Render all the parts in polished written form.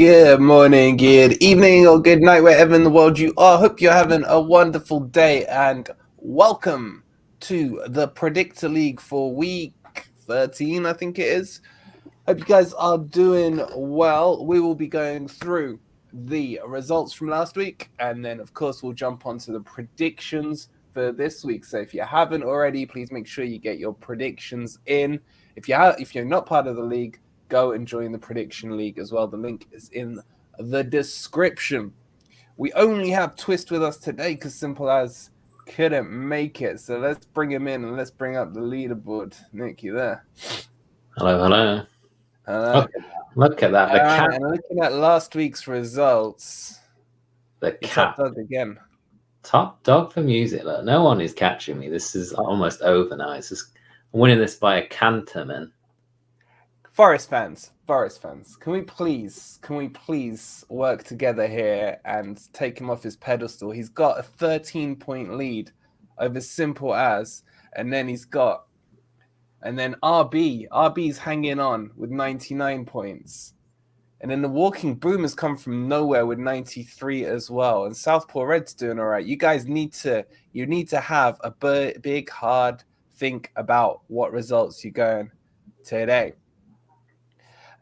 Good morning, good evening, or good night, wherever in the world you are. Hope you're having a wonderful day, and welcome to the Predictor League for week 13, I think it is. Hope you guys are doing well. We will be going through the results from last week, and then, of course, we'll jump onto the predictions for this week. So if you haven't already, please make sure you get your predictions in. If you're not part of the league, go and join the prediction league as well. The link is in the description. We only have Twist with us today because Simple As couldn't make it. So let's bring him in and let's bring up the leaderboard. Nick, you there? Hello. Look at that. The cat. And looking at last week's results, the cat. Top dog again. Top dog for music. Look, no one is catching me. This is almost over now. I'm winning this by a canter, man. Forest fans, can we please work together here and take him off his pedestal? He's got a 13-point lead over Simple As, and then RB's hanging on with 99 points. And then the Walking Boom has come from nowhere with 93 as well. And Southpaw Red's doing all right. You guys need to have a big, hard think about what results you're going today.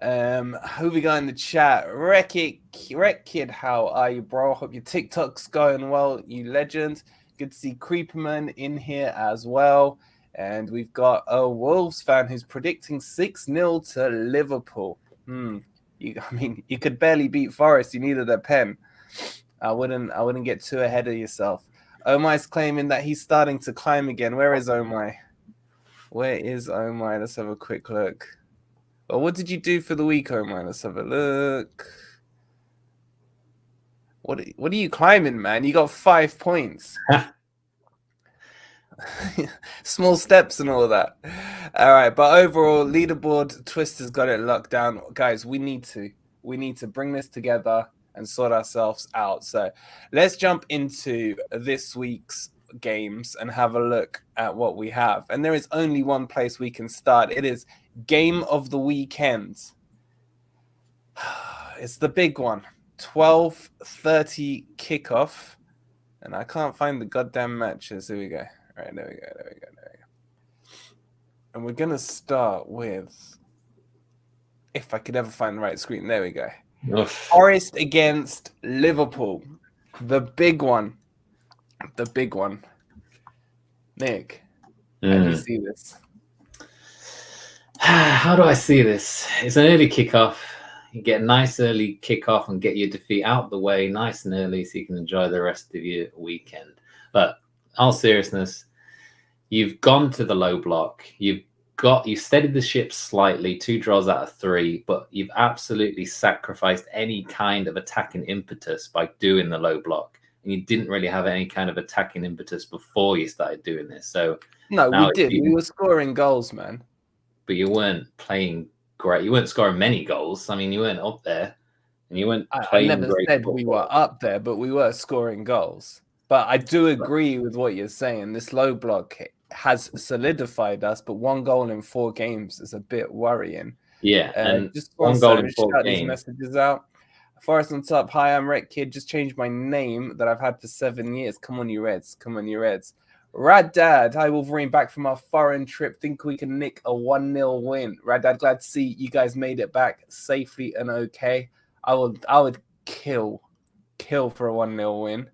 Who we got in the chat? Wreck Kid, how are you, bro? Hope your TikTok's going well, you legend. Good to see Creeperman in here as well. And we've got a Wolves fan who's predicting 6-0 to Liverpool. You could barely beat Forest. You needed a pen. I wouldn't get too ahead of yourself. Omai's claiming that he's starting to climb again. Where is Omai? Let's have a quick look. Well, what did you do for the week, Omar? Let's have a look. What are you climbing, man? You got 5 points. Small steps and all of that. All right, but overall, leaderboard, Twist has got it locked down. Guys, we need to bring this together and sort ourselves out. So let's jump into this week's games and have a look at what we have. And there is only one place we can start. It is Game of the Weekend. It's the big one. 12:30 kickoff. And I can't find the goddamn matches. Here we go. All right, there we go. And we're going to start with, if I could ever find the right screen. There we go. Oof. Forest against Liverpool. The big one. Nick, how do you see this? How do I see this? It's an early kickoff. You get a nice early kickoff and get your defeat out the way nice and early so you can enjoy the rest of your weekend. But all seriousness, you've gone to the low block. You've steadied the ship slightly, 2 draws out of 3, but you've absolutely sacrificed any kind of attacking impetus by doing the low block. And you didn't really have any kind of attacking impetus before you started doing this. So no, we did. We were scoring goals, man. But you weren't playing great. You weren't scoring many goals. I mean, you weren't up there, and you weren't playing. I never said we were up there, but we were scoring goals. But I do agree with what you're saying. This low block has solidified us, but 1 goal in 4 games is a bit worrying. Yeah, and just 1 goal in 4 games. These messages out. Forest on top. Hi, I'm Wreck Kid. Just changed my name that I've had for 7 years. Come on, you Reds. Rad Dad, hi Wolverine, back from our foreign trip. Think we can nick a 1-0 win. Rad Dad, glad to see you guys made it back safely and okay. I would kill for a 1-0 win.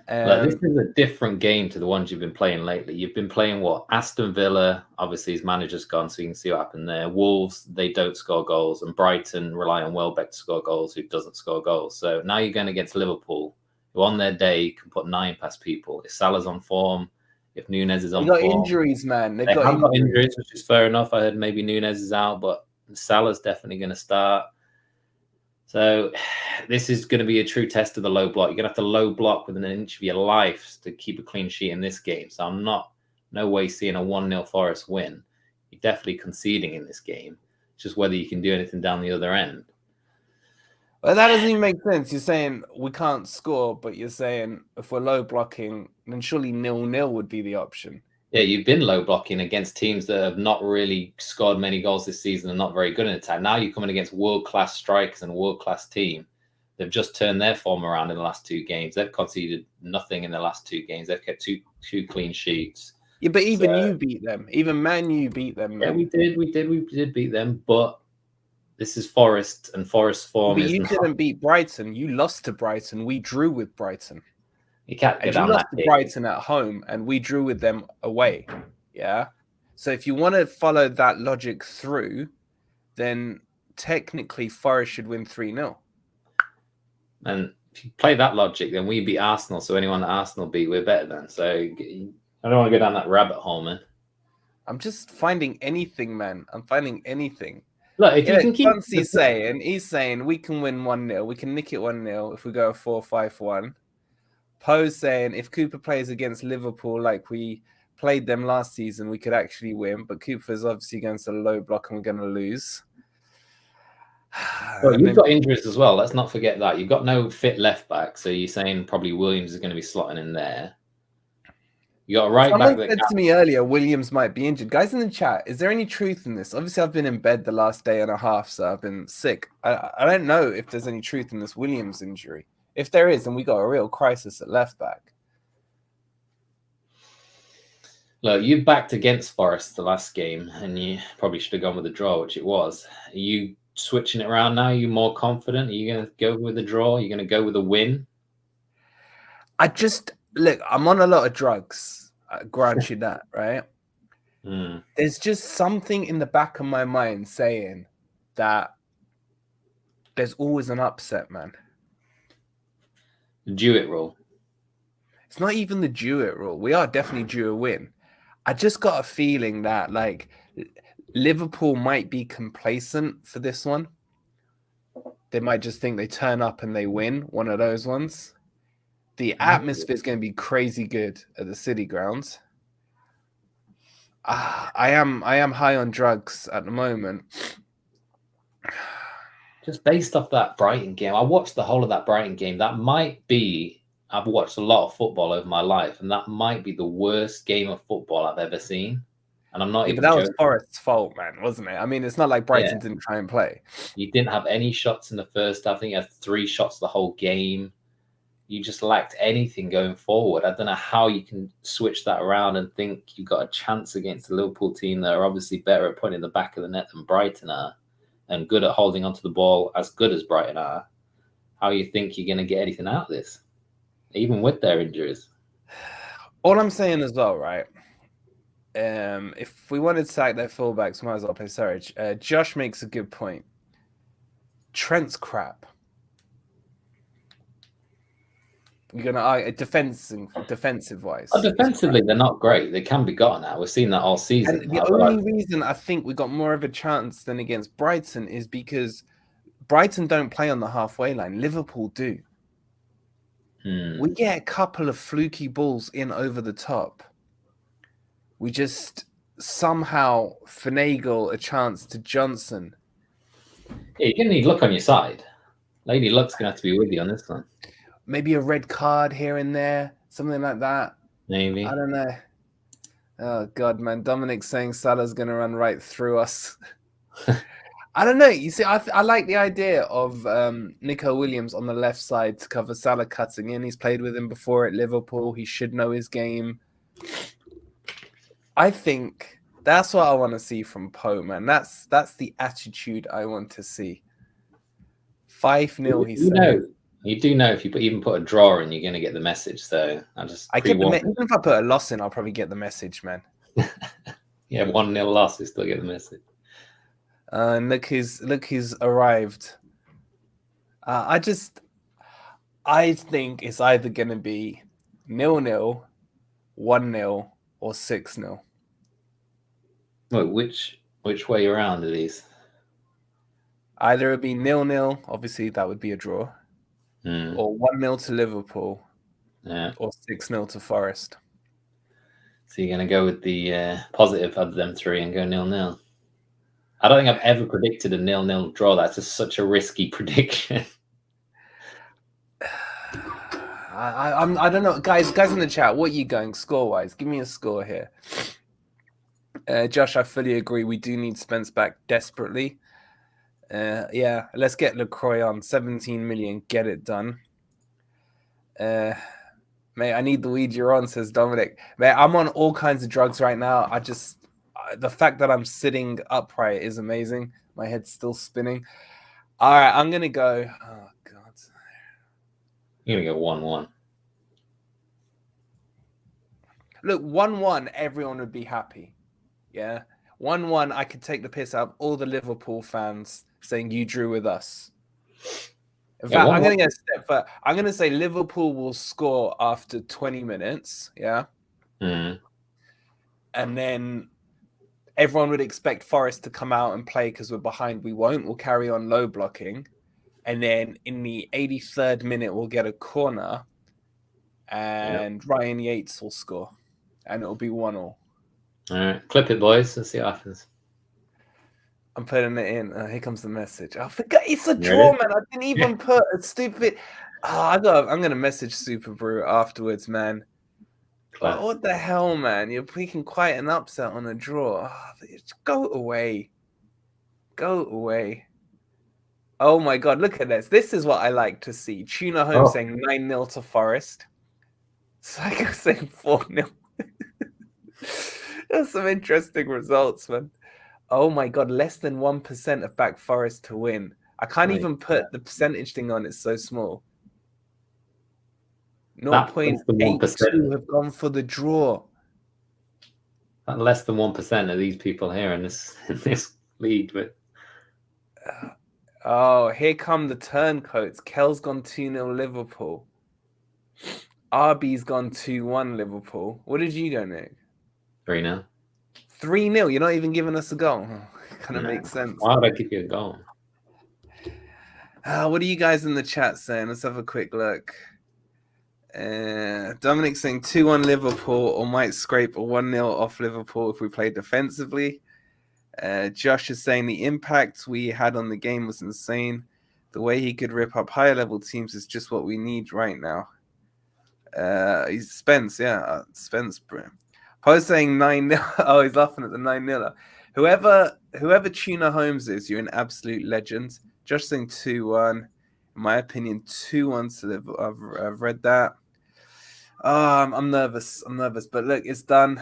This is a different game to the ones you've been playing lately. You've been playing what? Aston Villa, obviously his manager's gone, so you can see what happened there. Wolves, they don't score goals, and Brighton rely on Welbeck to score goals, who doesn't score goals. So now you're going against Liverpool, who on their day can put 9 past people. If Salah's on form, if Nunez is on form. They've got injuries, man. They've got injuries, which is fair enough. I heard maybe Nunez is out, but Salah's definitely going to start. So this is going to be a true test of the low block. You're going to have to low block within an inch of your life to keep a clean sheet in this game. So I'm no way seeing a 1-0 Forest win. You're definitely conceding in this game. It's just whether you can do anything down the other end. Well, that doesn't even make sense. You're saying we can't score, but you're saying if we're low blocking, then surely 0-0 would be the option. Yeah, you've been low blocking against teams that have not really scored many goals this season and not very good in attack. Now you're coming against world-class strikers and a world-class team. They've just turned their form around in the last 2 games. They've conceded nothing in the last 2 games. They've kept two clean sheets. Yeah, but even you beat them. Even Man U beat them. Man. Yeah, we did beat them, but this is Forest, and Forest form but is you didn't beat Brighton. You lost to Brighton. We drew with Brighton. You can't go and down you lost that to Brighton at home, and we drew with them away. Yeah. So if you want to follow that logic through, then technically Forest should win 3-0. And if you play that logic, then we beat Arsenal. So anyone that Arsenal beat, we're better than. So I don't want to go down that rabbit hole, man. I'm just finding anything, man. I'm finding anything. Look, if you can keep... He's saying we can win 1-0. We can nick it 1-0 if we go 4-5-1. Poe's saying if Cooper plays against Liverpool like we played them last season, we could actually win. But Cooper's obviously going to low block and we're going to lose. Well, you've got injuries as well. Let's not forget that. You've got no fit left back. So you're saying probably Williams is going to be slotting in there. You got a right back. Someone said to me earlier, Williams might be injured. Guys in the chat, is there any truth in this? Obviously, I've been in bed the last day and a half, so I've been sick. I don't know if there's any truth in this Williams injury. If there is, then we got a real crisis at left back. Look, you backed against Forest the last game, and you probably should have gone with a draw, which it was. Are you switching it around now? Are you more confident? Are you going to go with a draw? Are you going to go with a win? Look, I'm on a lot of drugs. I grant you that, right? There's just something in the back of my mind saying that there's always an upset, man. The Jewett rule. It's not even the Jewett rule. We are definitely due a win. I just got a feeling that like Liverpool might be complacent for this one. They might just think they turn up and they win, one of those ones. The atmosphere is going to be crazy good at the City grounds. I am high on drugs at the moment. Just based off that Brighton game, I watched the whole of that Brighton game. That might be, I've watched a lot of football over my life, and that might be the worst game of football I've ever seen. And I'm not even joking. But that was Forest's fault, man, wasn't it? I mean, it's not like Brighton didn't try and play. You didn't have any shots in the first half. I think you had 3 shots the whole game. You just lacked anything going forward. I don't know how you can switch that around and think you've got a chance against the Liverpool team that are obviously better at putting the back of the net than Brighton are, and good at holding onto the ball as good as Brighton are. How you think you're going to get anything out of this, even with their injuries? All I'm saying as well, right? If we wanted to sack their fullbacks, we might as well play Surridge. Josh makes a good point. Trent's crap. You're gonna defensive wise. Defensively, they're not great. They can be gotten at. We've seen that all season. And the only reason I think we got more of a chance than against Brighton is because Brighton don't play on the halfway line. Liverpool do. We get a couple of fluky balls in over the top. We just somehow finagle a chance to Johnson. Yeah, you're going to need Luck on your side. Lady Luck's going to have to be with you on this one. Maybe a red card here and there, something like that. Maybe. I don't know. Oh, God, man. Dominic's saying Salah's going to run right through us. I don't know. You see, I like the idea of Nico Williams on the left side to cover Salah cutting in. He's played with him before at Liverpool. He should know his game. I think that's what I want to see from Poe, man. That's the attitude I want to see. 5-0, he said. You do know if you even put a draw in, you're going to get the message. So even if I put a loss in, I'll probably get the message, man. Yeah, 1-0 loss, you still get the message. Look who's arrived. I think it's either going to be 0-0, 1-0, or 6-0. Wait, which way around are these? Either it'd be 0-0, obviously that would be a draw, or 1-0 to Liverpool, or 6-0 to Forest. So you're going to go with the positive of them 3 and go 0-0. I don't think I've ever predicted a 0-0 draw. That's just such a risky prediction. I don't know, guys in the chat. What are you going score wise? Give me a score here. Josh, I fully agree. We do need Spence back desperately. Yeah, let's get LaCroix on 17 million. Get it done. Mate, I need the weed you're on, says Dominic. Mate, I'm on all kinds of drugs right now. The fact that I'm sitting upright is amazing. My head's still spinning. All right, I'm gonna go. Oh God, You're gonna go 1-1. Look, 1-1, everyone would be happy. Yeah, 1-1, I could take the piss out of all the Liverpool fans saying you drew with us. In fact, I'm going to go a step further. I'm going to say Liverpool will score after 20 minutes. Yeah. Mm. And then everyone would expect Forest to come out and play because we're behind. We won't. We'll carry on low blocking. And then in the 83rd minute, we'll get a corner and Ryan Yates will score. And it'll be 1-1. All right. Clip it, boys. Let's see what happens. I'm putting it in. Here comes the message. I forgot it's a draw, man. I didn't even put a stupid. I'm gonna message Super Brew afterwards, man. But what the hell, man? You're picking quite an upset on a draw. Go away. Go away. Oh my God, look at this. This is what I like to see. Tuna Home saying 9-0 to Forest. Psycho saying 4-0. That's some interesting results, man. Oh my God, less than 1% of back Forest to win. I can't even put the percentage thing on, it's so small. 0.82 have gone for the draw. Less than 1% of these people here in this league. But oh, here come the turncoats. Kel's gone 2-0 Liverpool. RB's gone 2-1 Liverpool. What did you go, Nick? 3-0. 3-0. You're not even giving us a goal. Kind of makes sense. Why would I give you a goal? What are you guys in the chat saying? Let's have a quick look. Dominic saying 2-1 Liverpool, or might scrape a 1-0 off Liverpool if we play defensively. Josh is saying the impact we had on the game was insane. The way he could rip up higher level teams is just what we need right now. He's Spence, yeah. Spence, bro. Poe's saying 9-0. Oh, he's laughing at the 9-0. Whoever Tuna Holmes is, you're an absolute legend. Josh saying 2-1. In my opinion, 2-1 to Liverpool. I've read that. I'm nervous. But look, it's done.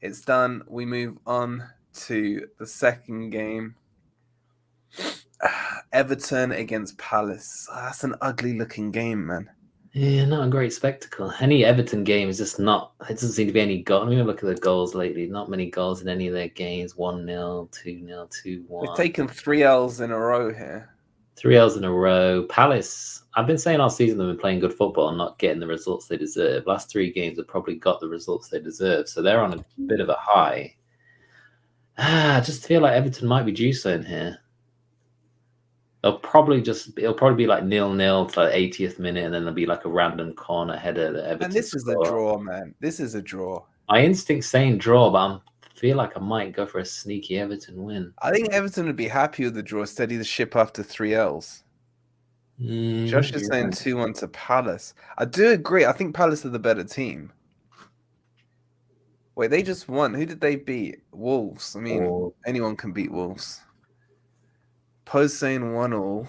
It's done. We move on to the second game. Everton against Palace. That's an ugly looking game, man. Yeah, not a great spectacle. Any Everton game is just not. It doesn't seem to be any goal. Let me look at the goals lately. Not many goals in any of their games. 1-0, 2-0, 2-1. We've taken 3 L's in a row here. 3 L's in a row. Palace. I've been saying all season they've been playing good football and not getting the results they deserve. Last 3 games have probably got the results they deserve, so they're on a bit of a high. I just feel like Everton might be due something here. It'll probably be like 0-0 to like 80th minute, and then there'll be like a random corner header that Everton. And this is a draw, man. This is a draw. My instinct's saying draw, but I feel like I might go for a sneaky Everton win. I think Everton would be happy with the draw, steady the ship after 3 L's. Josh is saying 2-1 to Palace. I do agree. I think Palace are the better team. Wait, they just won. Who did they beat? Wolves. I mean, anyone can beat Wolves. Post saying 1-1.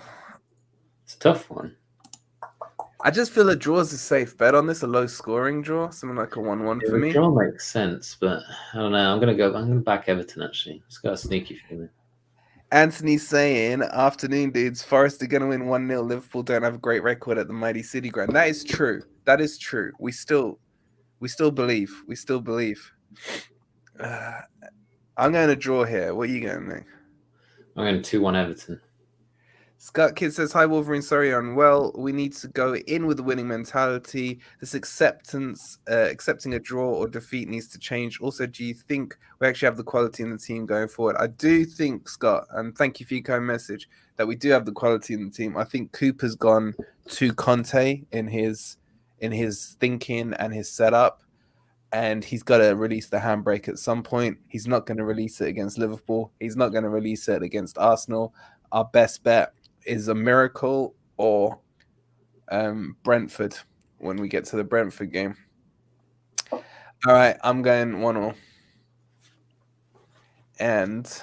It's a tough one. I just feel a draw is a safe bet on this, a low scoring draw, something like a 1-1 for me. Draw makes sense, but I don't know. I'm gonna back Everton actually. Let's go sneaky feeling. Anthony's saying, afternoon, dudes. Forest are going to win 1-0. Liverpool don't have a great record at the mighty City Ground. That is true. That is true. We still believe. We still believe. I'm going to draw here. What are you going to make? I'm going 2-1 Everton. Scott Kid says, hi, Wolverine. Sorry you're unwell. We need to go in with a winning mentality. This accepting a draw or defeat needs to change. Also, do you think we actually have the quality in the team going forward? I do think, Scott, and thank you for your kind message, that we do have the quality in the team. I think Cooper's gone to Conte in his thinking and his setup, and he's got to release the handbrake at some point. He's not going to release it against Liverpool. He's not going to release it against Arsenal. Our best bet is a miracle or Brentford. when we get to the Brentford game. All right, I'm going 1-1. And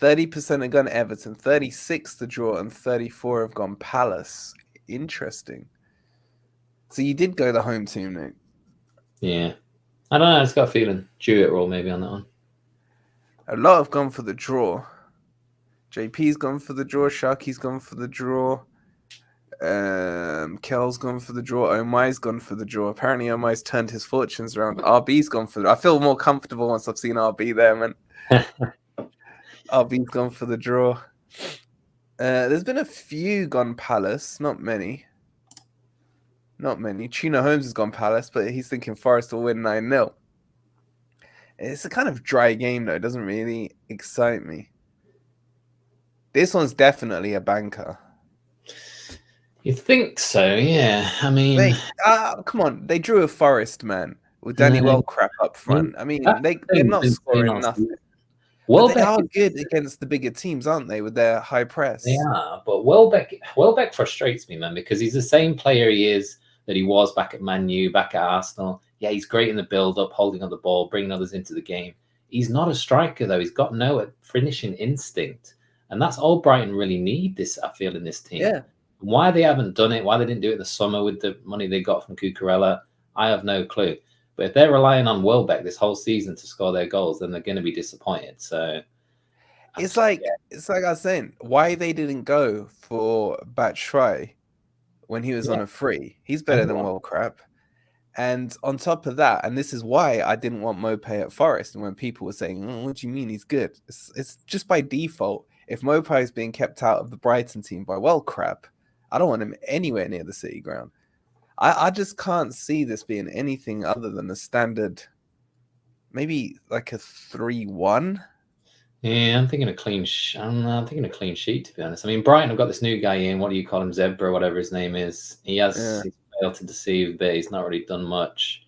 30% have gone Everton, 36 the draw, and 34 have gone Palace. Interesting. So you did go the home team, Nick. Yeah. I don't know. It's got a feeling. Jewett roll maybe on that one. A lot have gone for the draw. JP's gone for the draw. Sharky's gone for the draw. Kel's gone for the draw. Omai's gone for the draw. Apparently, Omai's turned his fortunes around. RB's gone for the draw. I feel more comfortable once I've seen RB there, man. RB's gone for the draw. There's been a few gone Palace. Not many. Not many. Tuna Holmes has gone Palace, but he's thinking Forest will win 9-0. It's a kind of dry game, though. It doesn't really excite me. This one's definitely a banker. You think so? Yeah. I mean, come on. They drew a Forest, man, with Danny Welcrap up front. I mean, they're not scoring nothing. Well, they are good against the bigger teams, aren't they, with their high press? They are, but Welbeck frustrates me, man, because he's the same player he is that he was back at Man U, back at Arsenal. Yeah, he's great in the build-up, holding on the ball, bringing others into the game. He's not a striker, though. He's got no finishing instinct. And that's all Brighton really need, I feel, in this team. Yeah. Why they haven't done it, why they didn't do it in the summer with the money they got from Cucurella, I have no clue. But if they're relying on Welbeck this whole season to score their goals, then they're going to be disappointed. So it's like I was saying, why they didn't go for Batshuayi when he was on a free. He's better than Welcrap. And on top of that, and this is why I didn't want Maupay at Forest. And when people were saying, what do you mean he's good? It's just by default. If Maupay is being kept out of the Brighton team by Welcrap, I don't want him anywhere near the City ground. I just can't see this being anything other than a standard, maybe like a 3-1. Yeah, I'm thinking a clean sheet, to be honest. I mean, Brighton have got this new guy in. What do you call him? Zebra, whatever his name is. He's failed to deceive, but he's not really done much.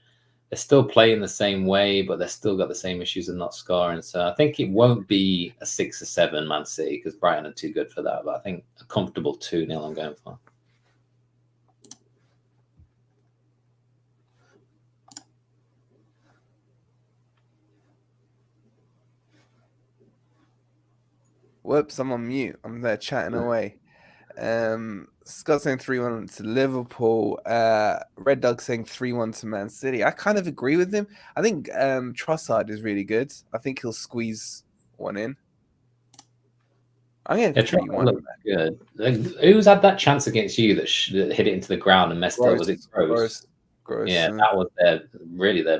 They're still playing the same way, but they've still got the same issues of not scoring. So I think it won't be a 6 or 7 Man City because Brighton are too good for that. But I think a comfortable 2-0 I'm going for. Whoops, I'm on mute. I'm there chatting away. Scott saying 3-1 to Liverpool. Red Dog saying 3-1 to Man City. I kind of agree with him. I think Trossard is really good. I think he'll squeeze one in. I'm going 3-1. Good. Who's had that chance against you that hit it into the ground and messed up? Was it Gross? Yeah, that was their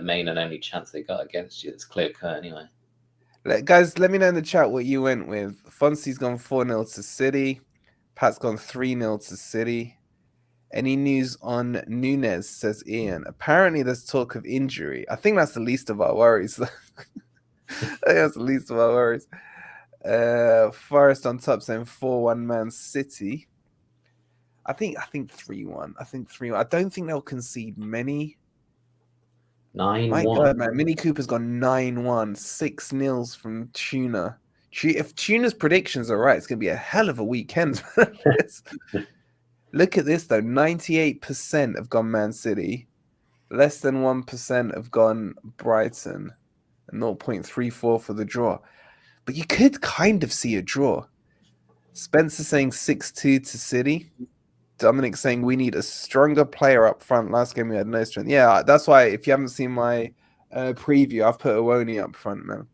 main and only chance they got against you. It's clear cut anyway. Guys, let me know in the chat what you went with. Fonzie's gone 4-0 to City. Pat's gone 3-0 to City. Any news on Nunes, says Ian. Apparently, there's talk of injury. I think that's the least of our worries. Forest on top saying 4-1 Man City. I think 3-1. I think 3-1. I don't think they'll concede many. 9-1. My God, man. Mini Cooper's gone 9-1. 6-0 from Tuna. If Tuna's predictions are right, it's going to be a hell of a weekend. Look at this, though. 98% have gone Man City. Less than 1% have gone Brighton. And 0.34 for the draw. But you could kind of see a draw. Spencer saying 6-2 to City. Dominic saying we need a stronger player up front. Last game we had no strength. Yeah, that's why if you haven't seen my preview, I've put Owoni up front, man.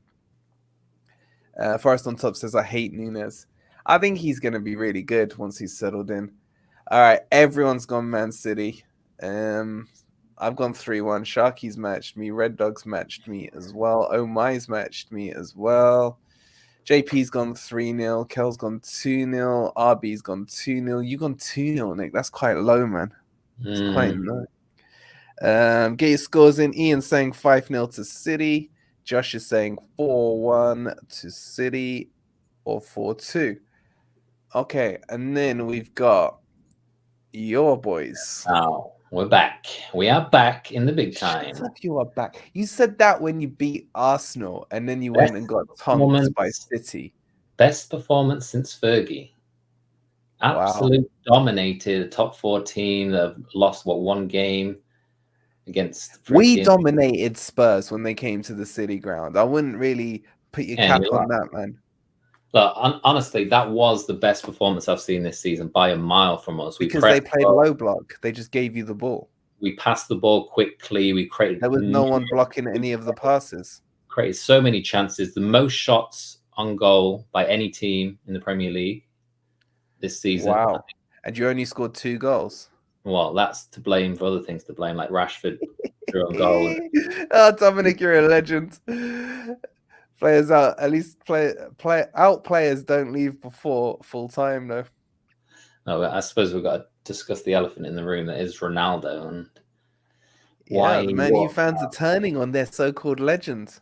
Forrest on top says I hate Nunes. I think he's going to be really good once he's settled in. All right, everyone's gone Man City. I've gone 3-1. Sharky's matched me. Red Dog's matched me as well. Omai's matched me as well. JP's gone 3-0. Kel's gone 2-0. RB's gone 2-0. You gone 2-0, Nick. That's quite low, man. It's quite low. Get your scores in. Ian's saying 5-0 to City. Josh is saying 4-1 to City or 4-2. Okay, and then we've got your boys. Oh, we're back. We are back in the big time. Shut up, you are back. You said that when you beat Arsenal, and then you went and got tonked by City. Best performance since Fergie. Absolutely dominated. Top 14 that have lost, one game against We freaking... dominated Spurs when they came to the City ground. I wouldn't really put your cap on that, man. Look, honestly, that was the best performance I've seen this season by a mile from us. Because they played low block. They just gave you the ball. We passed the ball quickly. We created... There was no one blocking any of the passes. Created so many chances. The most shots on goal by any team in the Premier League this season. Wow. And you only scored 2 goals. Well, that's to blame for other things to blame, like Rashford drew on goal. Oh, Dominic, you're a legend. Players out. At least players don't leave before full time, though. No, I suppose we've got to discuss the elephant in the room that is Ronaldo and why the Man U fans are turning on their so-called legend.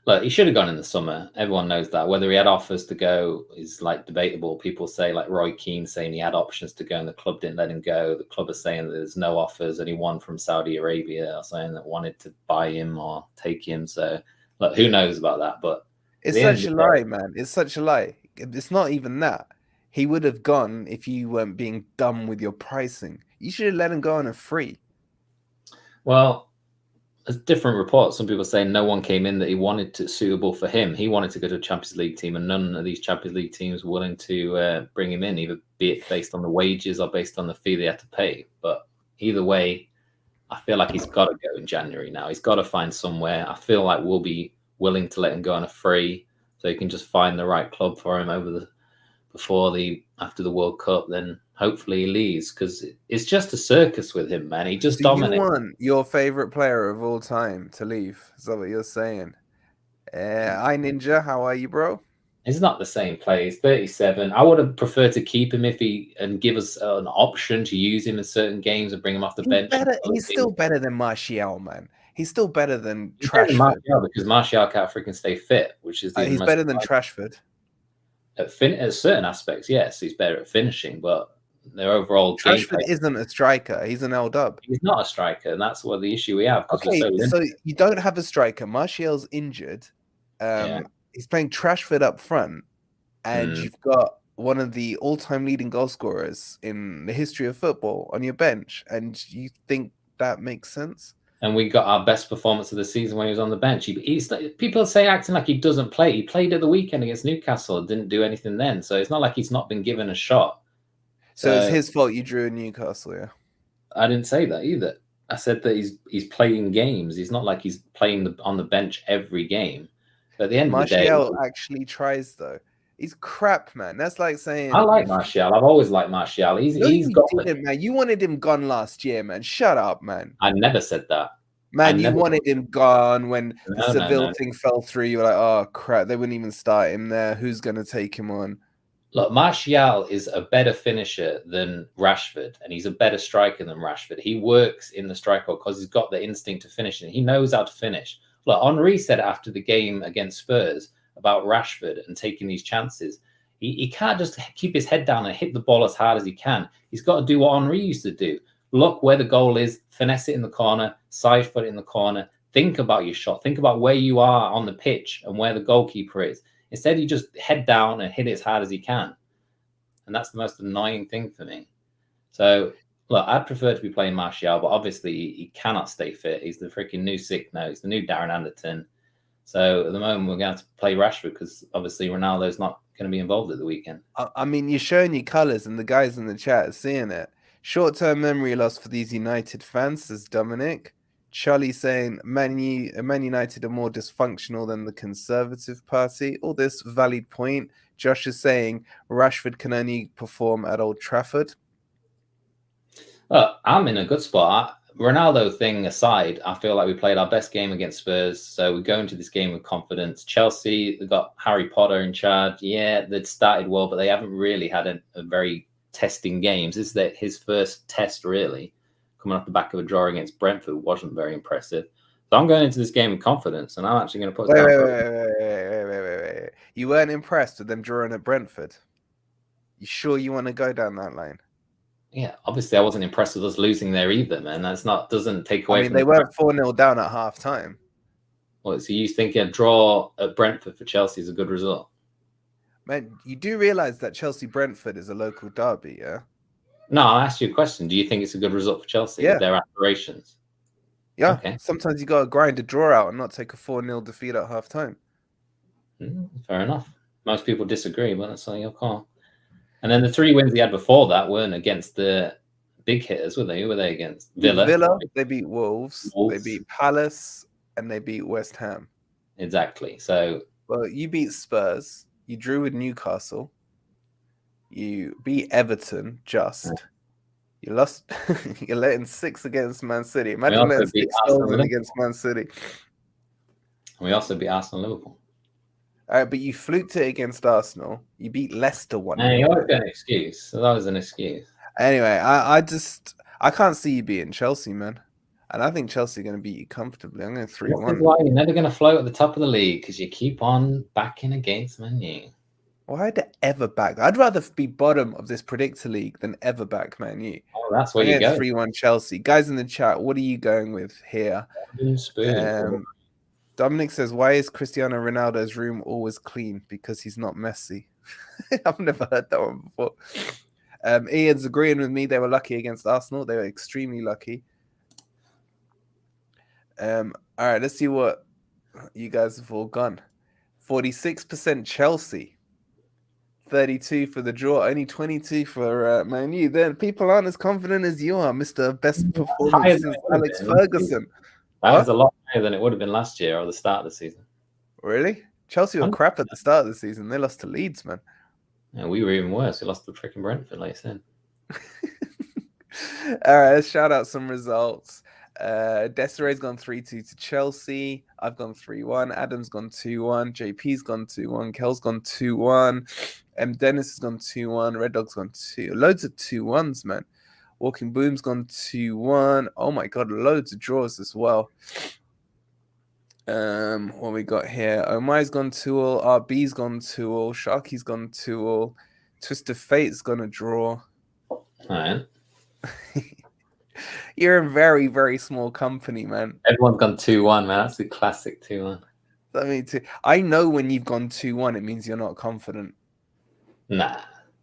Look, he should have gone in the summer. Everyone knows that. Whether he had offers to go is like debatable. People say, like Roy Keane saying he had options to go and the club didn't let him go. The club is saying that there's no offers. Only one from Saudi Arabia saying that wanted to buy him or take him. So, look, who knows about that? But it's such a lie, man. It's such a lie. It's not even that. He would have gone if you weren't being dumb with your pricing. You should have let him go on a free. Well, there's different reports. Some people say no one came in that he wanted to suitable for him. He wanted to go to a Champions League team, and none of these Champions League teams were willing to bring him in, either be it based on the wages or based on the fee they had to pay. But either way, I feel like he's got to go in January now. He's got to find somewhere. I feel like we'll be willing to let him go on a free, so he can just find the right club for him after the World Cup. Then hopefully he leaves, because it's just a circus with him, man. He just dominates. You want your favorite player of all time to leave? Is that what you're saying? I Ninja, how are you, bro? It's not the same player. He's 37. I would have preferred to keep him and give us an option to use him in certain games and bring him off the bench. He's still better than Martial, man. He's still better than Trashford. Martial, because Martial can't freaking stay fit, which is he's better than Trashford. At certain aspects, yes, he's better at finishing, but their overall Rashford isn't a striker. He's an L-dub. He's not a striker, and that's what the issue we have. Okay, so you don't have a striker. Martial's injured. He's playing Trashford up front, and you've got one of the all-time leading goal scorers in the history of football on your bench, and you think that makes sense? And we got our best performance of the season when he was on the bench. People say acting like he doesn't play. He played at the weekend against Newcastle, didn't do anything then. So it's not like he's not been given a shot. So it's his fault you drew in Newcastle, yeah? I didn't say that either. I said that he's playing games. He's not like he's playing on the bench every game. But at the end of the day... Martial actually tries, though. He's crap, man. That's like saying... I like Martial. I've always liked Martial. You didn't, man. You wanted him gone last year, man. Shut up, man. I never said that. Man, you wanted him gone when the Seville thing fell through. You were like, oh, crap. They wouldn't even start him there. Who's going to take him on? Look, Martial is a better finisher than Rashford, and he's a better striker than Rashford. He works in the striker because he's got the instinct to finish, and he knows how to finish. Look, Henry said after the game against Spurs about Rashford and taking these chances. He can't just keep his head down and hit the ball as hard as he can. He's got to do what Henry used to do. Look where the goal is, finesse it in the corner, side foot in the corner. Think about your shot. Think about where you are on the pitch and where the goalkeeper is. Instead, you just head down and hit it as hard as he can. And that's the most annoying thing for me. So, look, I'd prefer to be playing Martial, but obviously he cannot stay fit. He's the freaking new sick now. He's the new Darren Anderton. So, at the moment, we're going to play Rashford because obviously Ronaldo's not going to be involved at the weekend. I mean, you're showing your colours and the guys in the chat are seeing it. Short-term memory loss for these United fans, says Dominic. Charlie saying Man United are more dysfunctional than the Conservative Party. All this valid point. Josh is saying Rashford can only perform at Old Trafford. I'm in a good spot. Ronaldo thing aside, I feel like we played our best game against Spurs. So we go into this game with confidence. Chelsea, they got Harry Potter in charge. Yeah, they'd started well, but they haven't really had a very testing games. This is his first test, really. Coming off the back of a draw against Brentford wasn't very impressive. So I'm going into this game with confidence, and I'm actually going to put... Wait. You weren't impressed with them drawing at Brentford? You sure you want to go down that line? Yeah, obviously I wasn't impressed with us losing there either, man. Doesn't take away from... they weren't 4-0 down at half-time. Well, so you think a draw at Brentford for Chelsea is a good result? Man, you do realise that Chelsea-Brentford is a local derby, yeah? No, I'll ask you a question. Do you think it's a good result for Chelsea with Yeah. their aspirations? Yeah. Okay. Sometimes you got to grind a draw out and not take a 4-0 defeat at half-time. Fair enough. Most people disagree, but that's all your call. And then the 3 wins he had before that weren't against the big hitters, were they? Who were they against? Villa. They beat Wolves, they Wolves. beat Palace, and they beat West Ham. Exactly. So, well, you beat Spurs, you drew with Newcastle, you beat Everton just. You lost. You're letting 6 against Man City. Imagine letting 6 goals in against Man City. We also beat Arsenal and Liverpool. All right, but you fluked it against Arsenal. You beat Leicester 1-0. Hey, you always got an excuse. So that was an excuse. Anyway, I can't see you beating Chelsea, man. And I think Chelsea are going to beat you comfortably. I'm going 3-1. This is why you're never going to float at the top of the league, because you keep on backing against Man U. Why the ever back? I'd rather be bottom of this predictor league than ever back Man U. Oh, that's where you go. 3-1 Chelsea. Guys in the chat, what are you going with here? Dominic says, why is Cristiano Ronaldo's room always clean? Because he's not Messi. I've never heard that one before. Ian's agreeing with me. They were lucky against Arsenal. They were extremely lucky. All right, let's see what you guys have all gone. 46% Chelsea. 32 for the draw, only 22 for Man U. Then people aren't as confident as you are, Mr. Best Performance since Alex Ferguson. That was a lot higher than it would have been last year or the start of the season. Really? Chelsea were crap at the start of the season. They lost to Leeds, man. Yeah, we were even worse. We lost to freaking Brentford, like I said. All right, let's shout out some results. Desiree's gone 3-2 to Chelsea. I've gone 3-1. Adam's gone 2-1. JP's gone 2-1. Kel's gone 2-1. Dennis has gone 2-1. Red Dog's gone 2. Loads of 2-1s, man. Walking Boom's gone 2-1. Oh my god, loads of draws as well. What we got here? Omar's gone 2-all. RB's gone 2-all. Sharky's gone 2-all. Twist of Fate's gonna draw. All right. You're a very, very small company, man. Everyone's gone 2-1, man. That's the classic 2-1. I mean, I know when you've gone 2-1, it means you're not confident. Nah.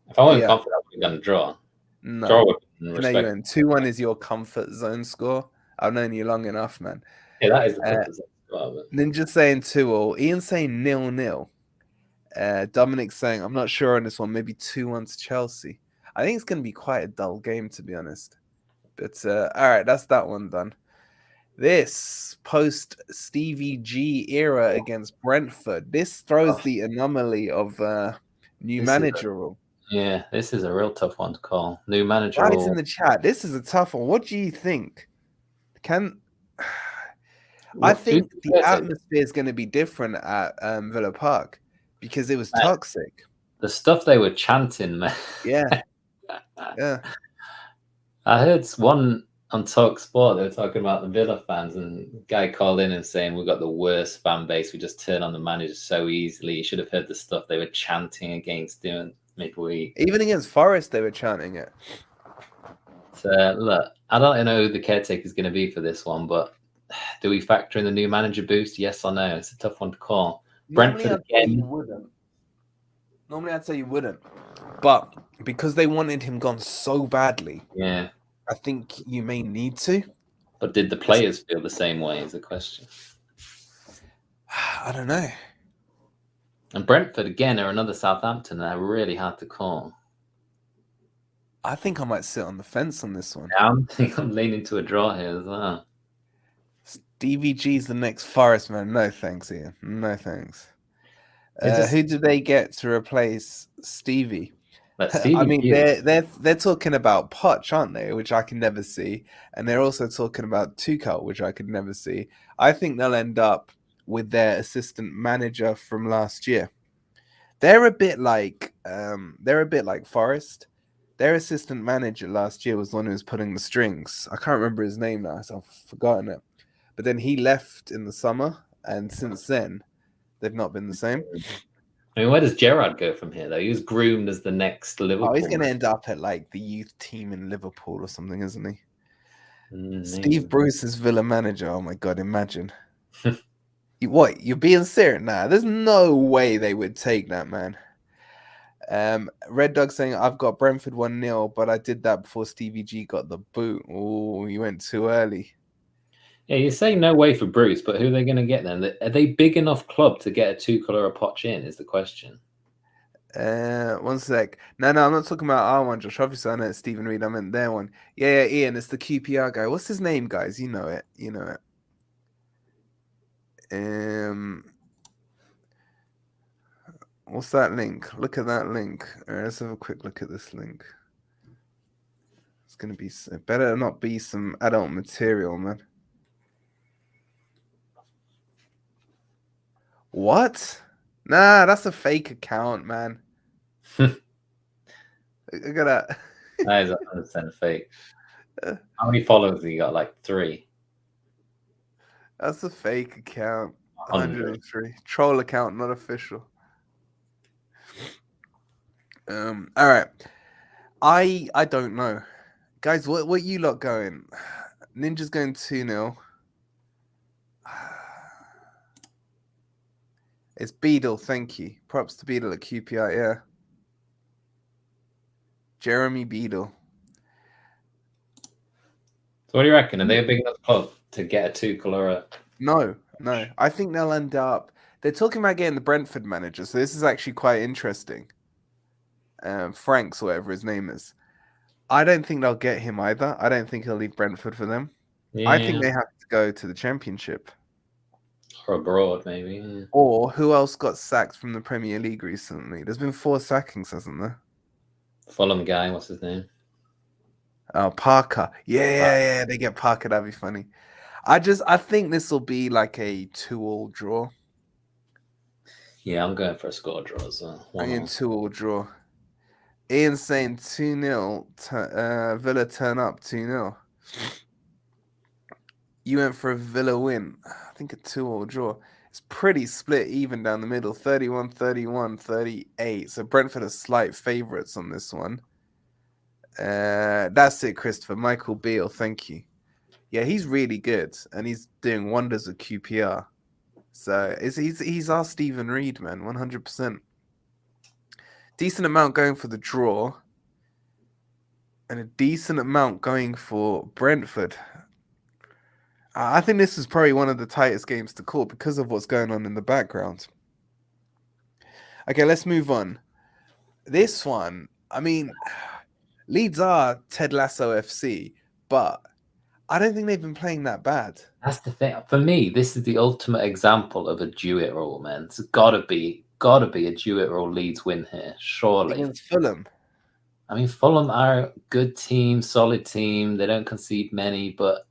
If I wasn't confident, I would have gone draw. No. Draw no, you're in. 2-1 is your comfort zone score. I've known you long enough, man. Yeah, that is the comfort zone score. Ninja saying 2-all. Ian saying 0-0. Dominic saying, I'm not sure on this one. Maybe 2-1 to Chelsea. I think it's going to be quite a dull game, to be honest. But, all right, that's that one done. This post-Stevie G era against Brentford. This throws the anomaly of new manager rule. Yeah, this is a real tough one to call. New manager rule. Guys in the chat, this is a tough one. What do you think? I think the atmosphere is going to be different at Villa Park because it was toxic. The stuff they were chanting, man. Yeah. Yeah. I heard one on Talk Sport, they were talking about the Villa fans, and the guy called in and saying, we've got the worst fan base. We just turn on the manager so easily. You should have heard the stuff they were chanting against doing midweek. Even against Forest, they were chanting it. So, look, I don't know who the caretaker is going to be for this one, but do we factor in the new manager boost? Yes or no? It's a tough one to call. Brentford again. Normally, I'd say you wouldn't. But because they wanted him gone so badly, yeah, I think you may need to. But did the players feel the same way is the question. I don't know. And Brentford, again, are another Southampton. They're really hard to call. I think I might sit on the fence on this one. Yeah, I'm leaning to a draw here as well. Stevie G's the next Forest, man. No thanks, Ian. No thanks. Who did they get to replace Stevie? I mean, they're talking about Poch, aren't they? Which I can never see, and they're also talking about Tuchel, which I could never see. I think they'll end up with their assistant manager from last year. They're a bit like Forest. Their assistant manager last year was the one who was putting the strings. I can't remember his name now, so I've forgotten it. But then he left in the summer, and since then, they've not been the same. I mean, where does Gerrard go from here, though? He was groomed as the next Liverpool. Oh, he's going to end up at like the youth team in Liverpool or something, isn't he? Steve Bruce is Villa manager. Oh my God, imagine. What? You're being serious? Nah, there's no way they would take that, man. Red Dog saying, I've got Brentford 1-0, but I did that before Stevie G got the boot. Oh, you went too early. Yeah, you're saying no way for Bruce, but who are they going to get then? Are they big enough club to get a two-colour a potch in, is the question. 1 sec. No, I'm not talking about our one, Josh. Obviously, I know it's Stephen Reed. I meant their one. Yeah, Ian, it's the QPR guy. What's his name, guys? You know it. What's that link? Look at that link. All right, let's have a quick look at this link. It's gonna be it better not be some adult material, man. What? Nah, that's a fake account, man. Look at that. That is 100% fake. How many followers have you got? Like 3? That's a fake account. 100. Troll account, not official. All right. I don't know. Guys, what you lot going? Ninja's going 2-0. It's Beadle, thank you. Props to Beadle at QPR, yeah. Jeremy Beadle. So what do you reckon? Are they a big enough club to get a two-colour? No. I think they'll end up... They're talking about getting the Brentford manager, so this is actually quite interesting. Franks, whatever his name is. I don't think they'll get him either. I don't think he'll leave Brentford for them. Yeah. I think they have to go to the Championship. Or abroad, maybe. Yeah. Or who else got sacked from the Premier League recently? There's been 4 sackings, hasn't there? Fulham guy, what's his name? Oh, Parker. Yeah, they get Parker. That'd be funny. I think this will be like a 2-2 draw. Yeah, I'm going for a score draw as well. I'm going 2-2 draw. Ian's saying 2-0. Villa turn up 2-0. You went for a Villa win. I think a 2-2 draw. It's pretty split even down the middle. 31-31, 38. So Brentford are slight favourites on this one. That's it, Christopher. Michael Beale, thank you. Yeah, he's really good, and he's doing wonders at QPR. So he's our Stephen Reed, man, 100%. Decent amount going for the draw, and a decent amount going for Brentford. I think this is probably one of the tightest games to call because of what's going on in the background. Okay, let's move on. This one, I mean, Leeds are Ted Lasso FC, but I don't think they've been playing that bad. That's the thing. For me, this is the ultimate example of a do-it rule, man. It's gotta be a do-it rule Leeds win here, surely. Against Fulham. I mean, Fulham are a good team, solid team. They don't concede many, but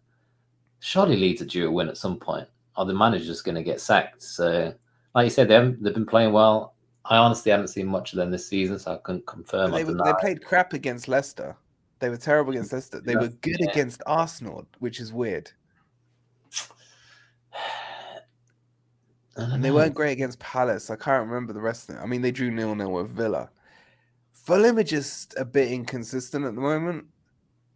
surely Leeds are due a win at some point, or the manager's going to get sacked. So, like you said, they've been playing well. I honestly haven't seen much of them this season, so I couldn't confirm or deny. They played crap against Leicester. They were terrible against Leicester. They were good against Arsenal, which is weird. And they weren't great against Palace. I can't remember the rest of them. I mean, they drew 0-0 with Villa. Fulham are just a bit inconsistent at the moment.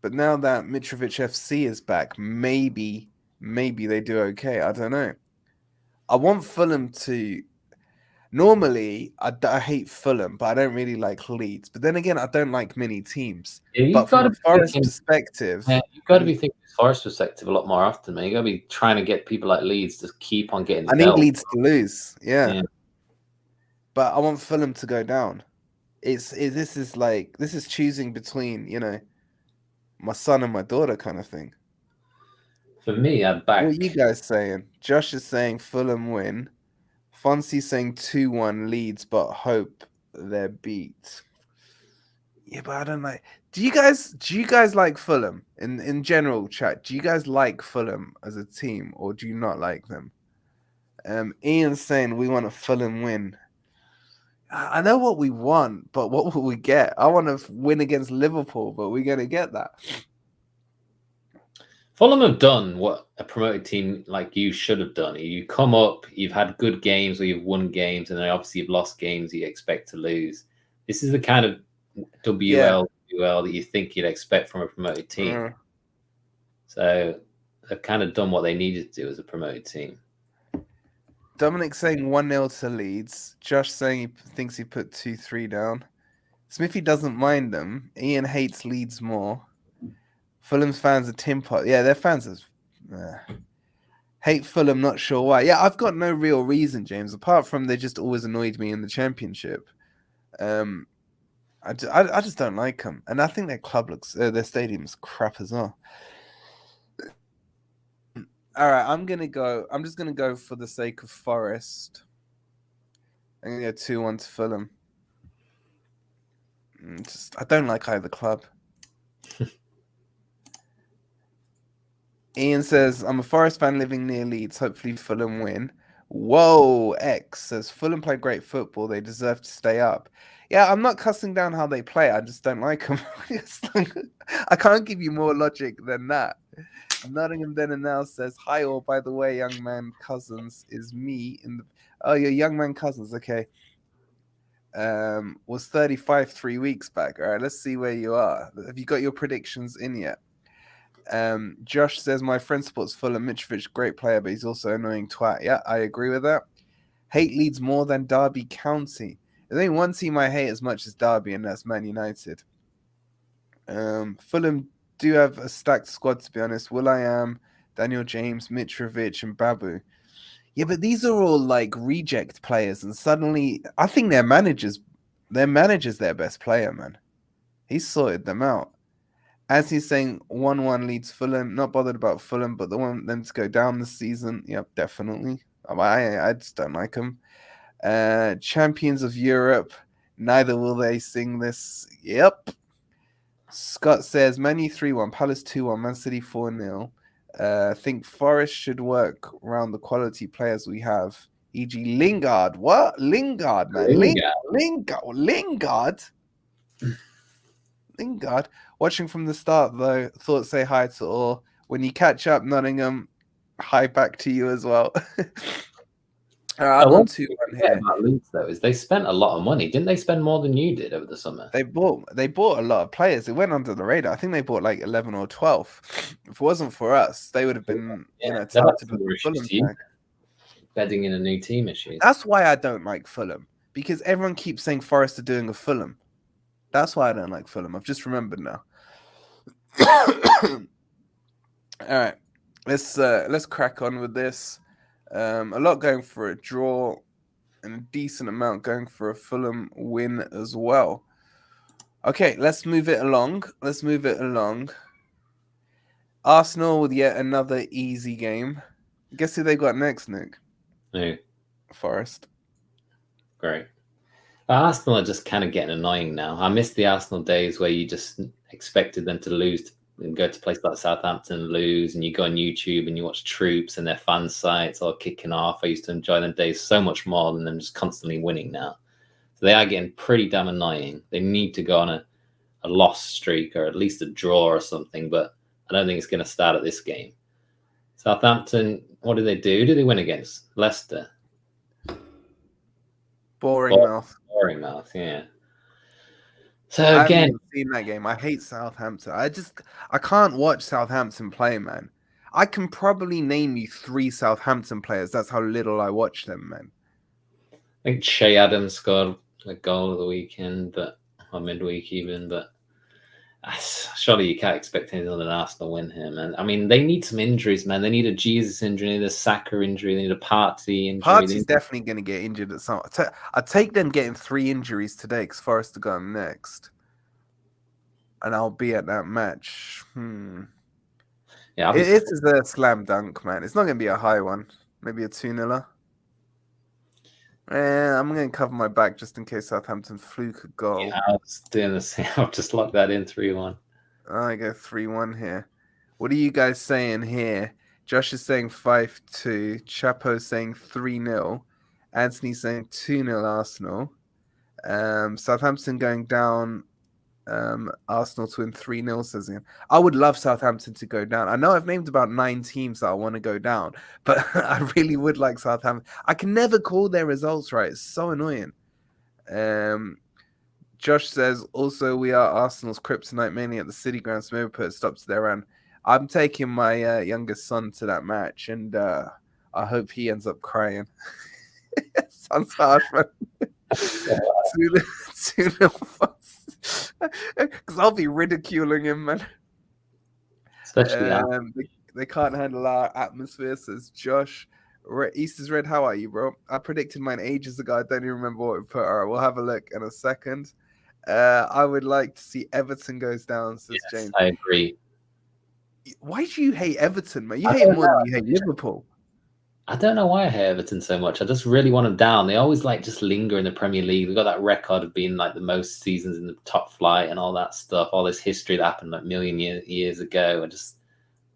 But now that Mitrovic FC is back, maybe they do okay. I don't know. I want Fulham to... Normally, I hate Fulham, but I don't really like Leeds. But then again, I don't like many teams. Yeah, but from a Forest perspective... Yeah, you've got to be thinking Forest perspective a lot more often, man. You've got to be trying to get people like Leeds to keep on getting... I need Leeds to lose, yeah. But I want Fulham to go down. This is choosing between, my son and my daughter kind of thing. For me, I'm back. What are you guys saying? Josh is saying Fulham win. Fonzie's saying 2-1 Leeds, but hope they're beat. Yeah, but I don't like. Do you guys like Fulham in general, chat? Do you guys like Fulham as a team, or do you not like them? Ian's saying we want a Fulham win. I know what we want, but what will we get? I want to win against Liverpool, but we're going to get that. Fulham have done what a promoted team like you should have done. You come up, you've had good games or you've won games, and then obviously you've lost games you expect to lose. This is the kind of WL that you think you'd expect from a promoted team. So they've kind of done what they needed to do as a promoted team. Dominic saying 1-0 to Leeds. Josh saying he thinks he put 2-3 down. Smithy doesn't mind them. Ian hates Leeds more. Fulham's fans are Tim Pot. Yeah, their fans are... hate Fulham, not sure why. Yeah, I've got no real reason, James, apart from they just always annoyed me in the Championship. I just don't like them. And I think their club their stadium's crap as well. All right, I'm just going to go for the sake of Forest. I'm going to go 2-1 to Fulham. I don't like either club. Ian says, I'm a Forest fan living near Leeds. Hopefully Fulham win. Whoa, X says, Fulham play great football. They deserve to stay up. Yeah, I'm not cussing down how they play. I just don't like them. I can't give you more logic than that. Nottingham then and now says, hi all, by the way, young man Cousins is me in the... Oh, your young man Cousins, okay. Was 35 3 weeks back. All right, let's see where you are. Have you got your predictions in yet? Josh says, my friend supports Fulham. Mitrovic, great player, but he's also annoying twat. Yeah, I agree with that. Hate Leeds more than Derby County. There's only one team I hate as much as Derby, and that's Man United. Fulham do have a stacked squad, to be honest. Will.i.am, Daniel James, Mitrovic, and Babu. Yeah, but these are all like reject players, and suddenly I think their manager's their best player, man. He's sorted them out. As he's saying, 1-1 Leeds Fulham. Not bothered about Fulham, but they want them to go down this season. Yep, definitely. I just don't like them. Champions of Europe. Neither will they sing this. Yep. Scott says, Man U 3-1, Palace 2-1, Man City 4-0. Think Forest should work around the quality players we have. E.g. Lingard. What? Lingard, man. Lingard. Lingard. Watching from the start, though, thought say hi to all. When you catch up, Nottingham, hi back to you as well. All right, I'm on 2-1 here. About Leeds, though, is they spent a lot of money. Didn't they spend more than you did over the summer? They bought a lot of players. It went under the radar. I think they bought like 11 or 12. If it wasn't for us, they would have been, touted with the Fulham tag. Bedding in a new team issue. That's why I don't like Fulham, because everyone keeps saying Forest are doing a Fulham. That's why I don't like Fulham. I've just remembered now. All right, let's crack on with this. A lot going for a draw, and a decent amount going for a Fulham win as well. Okay, let's move it along. Arsenal with yet another easy game. Guess who they got next, Nick? Who? Forest. Great. Arsenal are just kind of getting annoying now. I miss the Arsenal days where you just expected them to lose and go to places like Southampton and lose, and you go on YouTube and you watch Troops and their fan sites all kicking off. I used to enjoy them days so much more than them just constantly winning now. So they are getting pretty damn annoying. They need to go on a loss streak or at least a draw or something, but I don't think it's going to start at this game. Southampton, what did they do? Who did they win against? Leicester. Boring mouth, yeah. So again, I haven't seen that game. I hate Southampton. I can't watch Southampton play, man. I can probably name you 3 Southampton players. That's how little I watch them, man. I think Che Adams scored a goal of the weekend, or midweek even, but surely you can't expect anything other than Arsenal win here, man. I mean, they need some injuries, man. They need a Jesus injury, they need a Saka injury, they need a Partey injury. Partey's definitely going to get injured at some. I'd take them getting 3 injuries today because Forest are going next, and I'll be at that match. Yeah, it is a slam dunk, man. It's not going to be a high one. Maybe a 2-0. I'm going to cover my back just in case Southampton fluke a goal. Yeah, I was doing the same. I'll just lock that in 3-1. I go 3-1 here. What are you guys saying here? Josh is saying 5-2. Chapo's saying 3-0. Anthony's saying 2-0 Arsenal. Southampton going down. Arsenal to win 3-0, says he. I would love Southampton to go down. I know I've named about 9 teams that I want to go down, but I really would like Southampton. I can never call their results right. It's so annoying. Josh says, also, we are Arsenal's kryptonite, mainly at the City Ground, so maybe put a stop to their run. I'm taking my youngest son to that match, and I hope he ends up crying. Sounds harsh, man. 2-0 for us. Because I'll be ridiculing him, man. Especially They can't handle our atmosphere, says Josh. East is red. How are you, bro? I predicted mine ages ago. I don't even remember what we put. All right, we'll have a look in a second. I would like to see Everton goes down, says James. I agree. Why do you hate Everton, man? You hate more than you hate Liverpool. I don't know why I hate Everton so much. I just really want them down. They always like just linger in the Premier League. They've got that record of being like the most seasons in the top flight and all that stuff. All this history that happened like million years ago.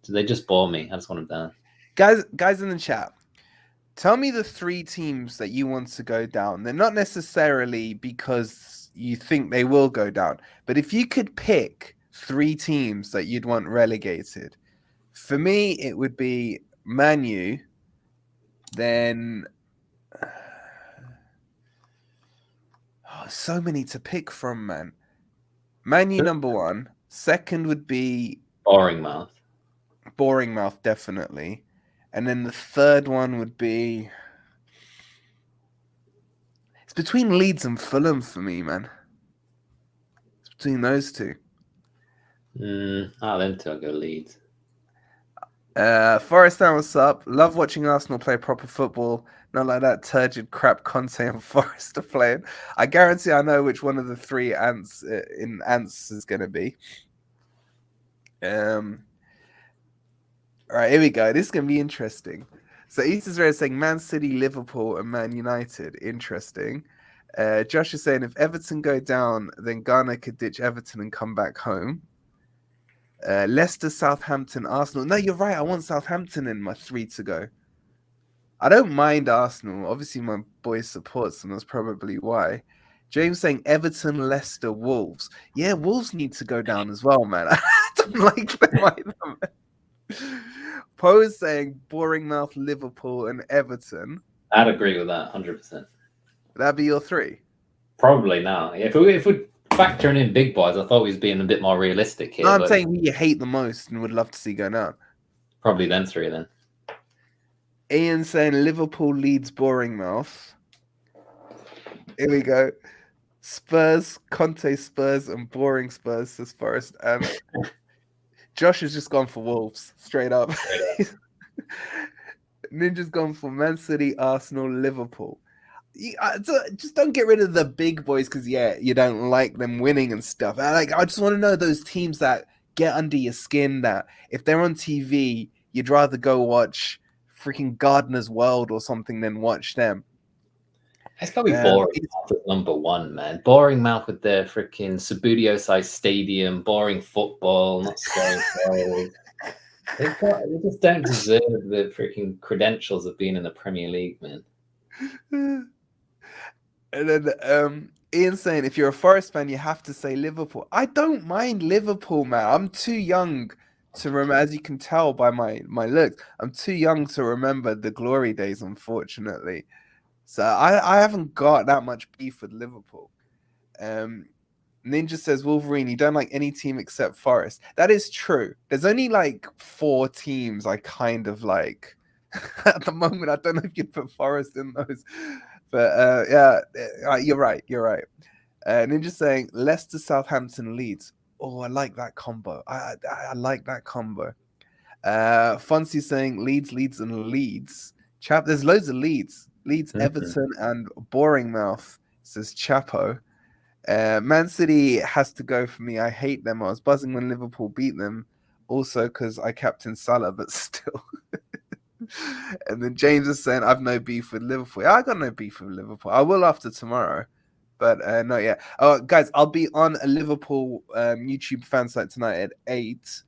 They just bore me. I just want them down. Guys in the chat, tell me the 3 teams that you want to go down. They're not necessarily because you think they will go down, but if you could pick 3 teams that you'd want relegated, for me it would be Man U, then so many to pick from, man. Man U number 1, second would be Bournemouth, definitely, and then the third one would be, it's between Leeds and Fulham for me, man. It's between those 2. Them 2, I'll go Leeds. Forest Town, what's up? Love watching Arsenal play proper football. Not like that turgid crap Conte and Forest are playing. I guarantee I know which one of the 3 ants is going to be. All right, here we go. This is going to be interesting. So East is Red saying Man City, Liverpool, and Man United. Interesting. Josh is saying if Everton go down, then Ghana could ditch Everton and come back home. Leicester, Southampton, Arsenal. No, you're right. I want Southampton in my 3 to go. I don't mind Arsenal. Obviously, my boy supports them. That's probably why. James saying Everton, Leicester, Wolves. Yeah, Wolves need to go down as well, man. I don't like them either, man. Poe is saying Bournemouth, Liverpool, and Everton. I'd agree with that 100%. That'd be your 3? Probably now. If we factoring in big boys, I thought we was being a bit more realistic here. No, I'm saying who you hate the most and would love to see go down. Probably them 3 then. Ian saying Liverpool, Leeds, Bournemouth. Here we go. Spurs, Conte Spurs, and boring Spurs, says Forest. Josh has just gone for Wolves, straight up. Ninja's gone for Man City, Arsenal, Liverpool. Just don't get rid of the big boys because, you don't like them winning and stuff. I just want to know those teams that get under your skin, that if they're on TV, you'd rather go watch freaking Gardener's World or something than watch them. It's got to be boring at number 1, man. Boring mouth with their freaking Subudio-sized stadium, boring football, not so goals. They just don't deserve the freaking credentials of being in the Premier League, man. And then Ian saying, if you're a Forest fan, you have to say Liverpool. I don't mind Liverpool, man. I'm too young to remember, as you can tell by my looks, I'm too young to remember the glory days, unfortunately. So I haven't got that much beef with Liverpool. Ninja says, Wolverine, you don't like any team except Forest. That is true. There's only like 4 teams I kind of like. At the moment, I don't know if you'd put Forest in those. But you're right. Ninja saying Leicester, Southampton, Leeds. Oh, I like that combo. I like that combo. Fonzie saying Leeds, and Leeds. Chap, there's loads of Leeds. Leeds, Everton, and Bournemouth, says Chapo. Man City has to go for me. I hate them. I was buzzing when Liverpool beat them. Also because I captain Salah, but still. And then James is saying, I've no beef with Liverpool. I got no beef with Liverpool. I will after tomorrow, but not yet. Oh, guys, I'll be on a Liverpool YouTube fan site tonight at 8.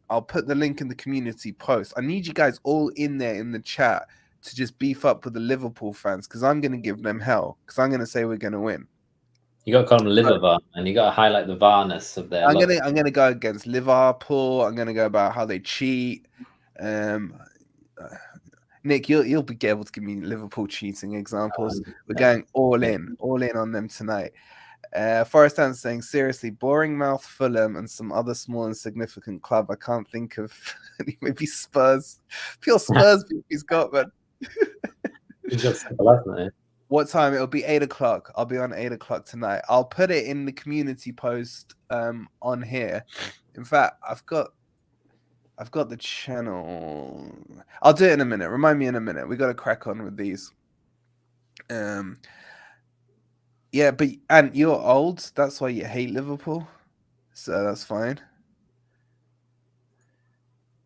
I'll put the link in the community post. I need you guys all in there in the chat to just beef up with the Liverpool fans because I'm going to give them hell because I'm going to say we're going to win. You got to call them Liverpool, and you got to highlight the varness of their. I'm gonna go against Liverpool. I'm gonna go about how they cheat. Nick, you'll be able to give me Liverpool cheating examples. We're going all in on them tonight. Forest Town saying, seriously, Bournemouth, Fulham, and some other small and significant club. I can't think of maybe Spurs. Pure Spurs he's got, but He's got simple, hasn't he? What time? It'll be 8 o'clock. I'll be on 8 o'clock tonight. I'll put it in the community post on here. In fact, I've got the channel. I'll do it in a minute. Remind me in a minute. We got to crack on with these. Yeah, and you're old. That's why you hate Liverpool. So that's fine.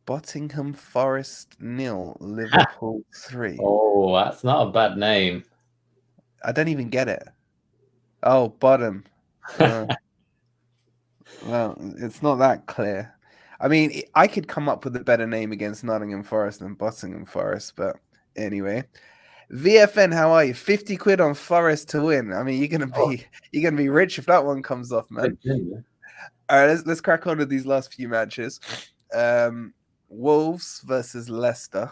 Nottingham Forest 0, Liverpool 3. Oh, that's not a bad name. I don't even get it. Oh, bottom. Well, it's not that clear. I mean, I could come up with a better name against Nottingham Forest than Nottingham Forest, but anyway. VFN, how are you? 50 quid on Forest to win. I mean, you're gonna be rich if that one comes off, man. All right, let's crack on with these last few matches. Wolves versus Leicester.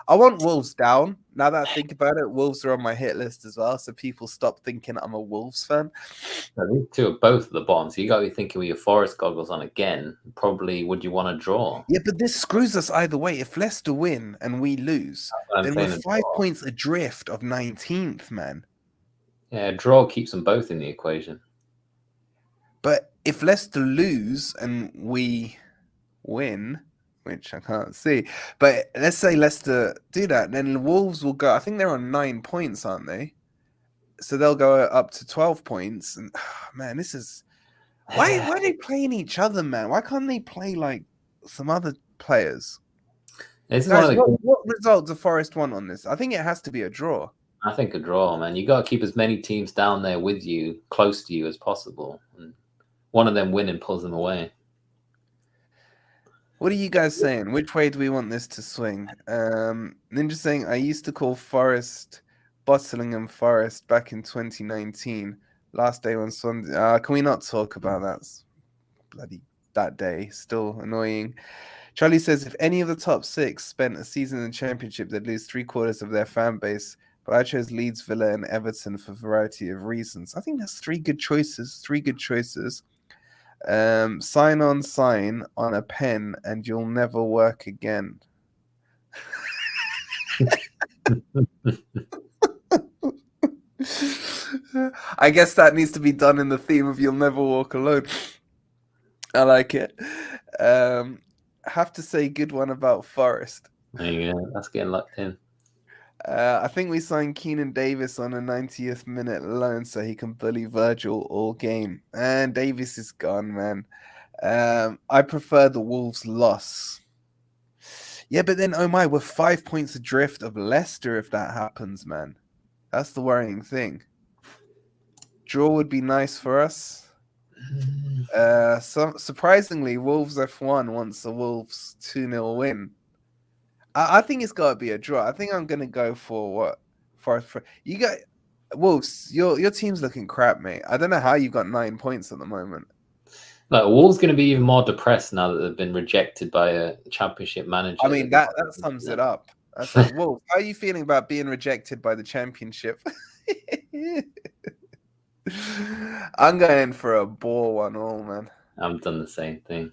I want Wolves down. Now that I think about it, Wolves are on my hit list as well, so people stop thinking I'm a Wolves fan. These two are both at the bottom, so you got to be thinking with your Forest goggles on again. Probably, would you want to draw? Yeah, but this screws us either way. If Leicester win and we lose, then we're 5 points adrift of 19th, man. Yeah, draw keeps them both in the equation. But if Leicester lose and we win, which I can't see, but let's say Leicester do that, then Wolves will go. I think they're on 9 points, aren't they? So they'll go up to 12 points. And man, this is why are they playing each other, man? Why can't they play like some other players? Guys, what result do Forest want on this? I think it has to be a draw. I think a draw, man. You got to keep as many teams down there with you, close to you as possible. And one of them winning pulls them away. What are you guys saying? Which way do we want this to swing? Ninja saying, I used to call Forest Bottlingham Forest back in 2019. Last day on Sunday. Can we not talk about that? Bloody that day. Still annoying. Charlie says, if any of the top 6 spent a season in the Championship, they'd lose 3/4 of their fan base. But I chose Leeds, Villa, and Everton for a variety of reasons. I think that's 3 good choices. 3 good choices. Sign on a pen and you'll never work again. I guess that needs to be done in the theme of You'll Never Walk Alone. I like it. Have to say good one about Forest. There you go. That's getting locked in. I think we signed Keenan Davis on a 90th minute loan so he can bully Virgil all game. And Davis is gone, man. I prefer the Wolves' loss. Yeah, but then, oh my, we're 5 points adrift of Leicester if that happens, man. That's the worrying thing. Draw would be nice for us. Surprisingly, Wolves F1 wants a Wolves 2-0 win. I think it's got to be a draw. I think I'm going to go for what? For you got Wolves, your team's looking crap, mate. I don't know how you got 9 points at the moment. Like, Wolves going to be even more depressed now that they've been rejected by a Championship manager. I mean, that sums it up. That's like, Wolves, how are you feeling about being rejected by the Championship? I'm going for a ball 1-1, man. I've done the same thing.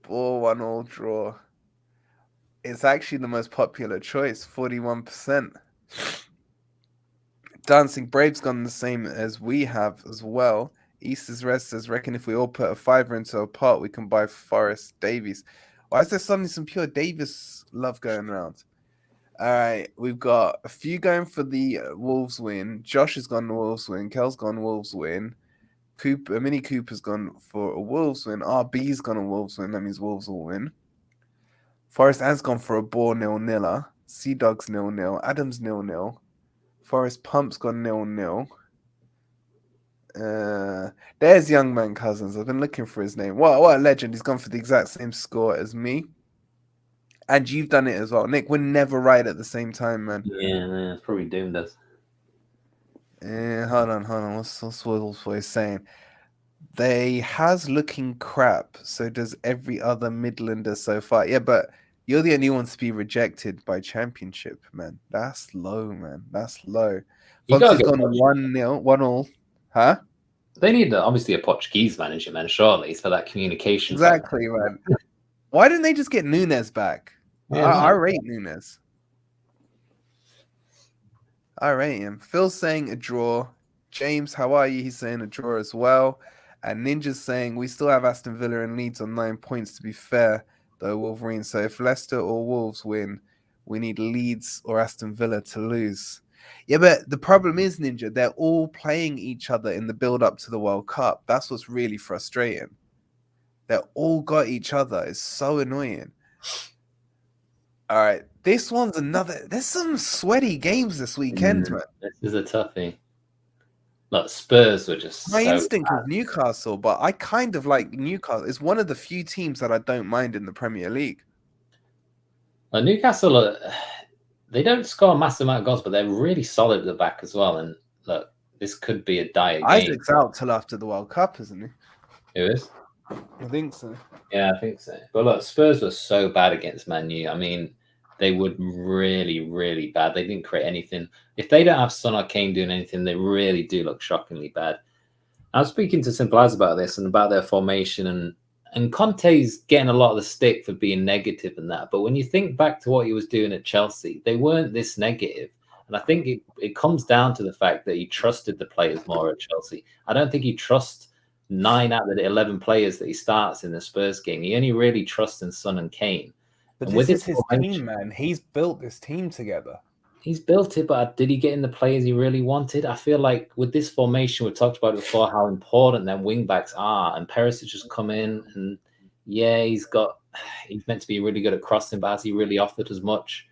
Ball 1-1 draw. It's actually the most popular choice, 41%. Dancing Brave's gone the same as we have as well. Easter's Red says, reckon if we all put a $5 into a pot, we can buy Forest Davies. Why is there suddenly some pure Davis love going around? All right, we've got a few going for the Wolves win. Josh has gone Wolves win. Kel's gone Wolves win. Mini Cooper's gone for a Wolves win. RB's gone a Wolves win. That means Wolves will win. Forest has gone for a ball 0-0. Sea Dogs 0-0. Adams 0-0. Forest Pump's gone 0-0. There's Young Man Cousins. I've been looking for his name. What a legend. He's gone for the exact same score as me. And you've done it as well. Nick, we're never right at the same time, man. Yeah, it's probably doomed us. Hold on. What's Wolves saying? They has looking crap. So does every other Midlander so far. Yeah, but you're the only one to be rejected by Championship, man. That's low, man. That's low. Fonse's gone 1-0, 1-1. Huh? They need obviously a Portuguese manager, man, surely, for that communication. Exactly, man. Why didn't they just get Nunes back? Yeah, I rate Nunes. I rate him. Phil's saying a draw. James, how are you? He's saying a draw as well. And Ninja's saying we still have Aston Villa and Leeds on 9 points to be fair, though, Wolverine. So if Leicester or Wolves win, we need Leeds or Aston Villa to lose. Yeah, but the problem is, Ninja, they're all playing each other in the build up to the World Cup. That's what's really frustrating. They're all got each other. It's so annoying. All right. This one's another. There's some sweaty games this weekend, man. This is a toughie. Look, Spurs were just My so instinct bad. was Newcastle, but I kind of like Newcastle. It's one of the few teams that I don't mind in the Premier League. Newcastle, they don't score a massive amount of goals, but they're really solid at the back as well. And look, this could be a dire game. Isaac's out till after the World Cup, isn't he? Who is? I think so. Yeah, I think so. But look, Spurs were so bad against Man U. I mean, they were really, really bad. They didn't create anything. If they don't have Son or Kane doing anything, they really do look shockingly bad. I was speaking to Simple As about this and about their formation, and Conte's getting a lot of the stick for being negative and that. But when you think back to what he was doing at Chelsea, they weren't this negative. And I think it comes down to the fact that he trusted the players more at Chelsea. I don't think he trusts 9 out of the 11 players that he starts in the Spurs game. He only really trusts in Son and Kane. But and this is his team, man. He's built this team together. He's built it, but did he get in the players he really wanted? I feel like with this formation, we've talked about it before, how important them wing backs are. And Perisic just come in, and yeah, he's meant to be really good at crossing, but has he really offered as much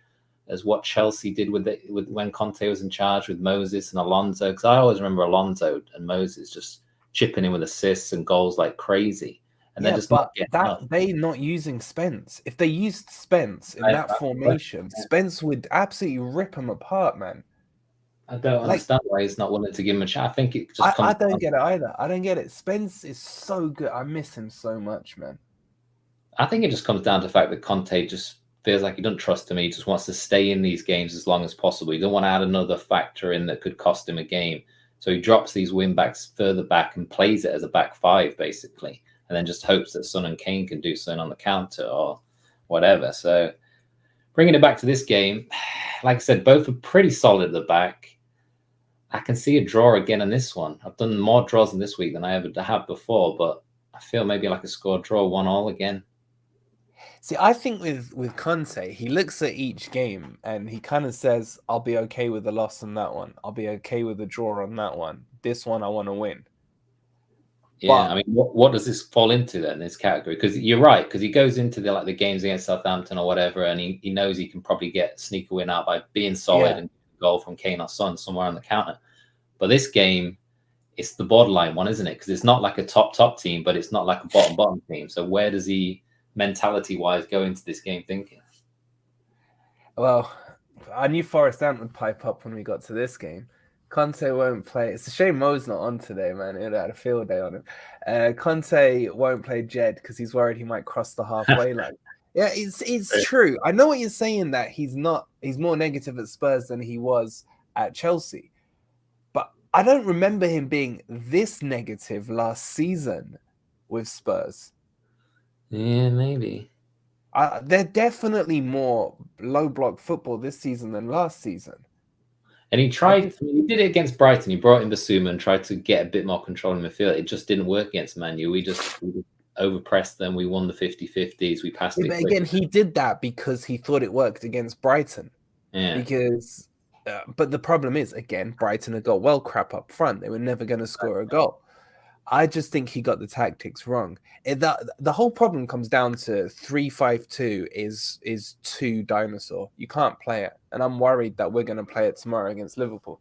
as what Chelsea did with when Conte was in charge with Moses and Alonso? Because I always remember Alonso and Moses just chipping in with assists and goals like crazy. And they're just they not using Spence. If they used Spence in that formation, Spence would absolutely rip him apart, man. I don't understand why he's not willing to give him a shot. I think it just I don't get it either. I don't get it. Spence is so good. I miss him so much, man. I think it just comes down to the fact that Conte just feels like he doesn't trust him. He just wants to stay in these games as long as possible. He don't want to add another factor in that could cost him a game. So he drops these wing backs further back and plays it as a back five, basically. And then just hopes that Son and Kane can do something on the counter or whatever. So bringing it back to this game, like I said, both are pretty solid at the back. I can see a draw again in this one. I've done more draws in this week than I ever have before, but I feel maybe like a score draw 1-1 again. See, I think with Conte, he looks at each game and he kind of says, I'll be okay with the loss on that one. I'll be okay with the draw on that one. This one, I want to win. Yeah, I mean, what does this fall into then, this category? Because you're right, because he goes into the games against Southampton or whatever, and he knows he can probably sneak a win out by being solid and goal from Kane or Son somewhere on the counter. But this game, it's the borderline one, isn't it? Because it's not like a top team, but it's not like a bottom team. So where does he, mentality-wise, go into this game thinking? Well, I knew Forest would pipe up when we got to this game. Conte won't play. It's a shame Mo's not on today, man. He had a field day on him. Conte won't play Jed because he's worried he might cross the halfway line. Yeah, it's true. I know what you're saying, that he's more negative at Spurs than he was at Chelsea. But I don't remember him being this negative last season with Spurs. Yeah, maybe. They're definitely more low block football this season than last season. And he did it against Brighton. He brought in Basuma and tried to get a bit more control in midfield. It just didn't work against Man U. We just overpressed them. We won the 50-50s. We passed it. But again, he did that because he thought it worked against Brighton. Yeah. Because, but the problem is, again, Brighton had got well crap up front. They were never going to score a goal. I just think he got the tactics wrong. The whole problem comes down to 3-5-2 is too dinosaur. You can't play it. And I'm worried that we're going to play it tomorrow against Liverpool.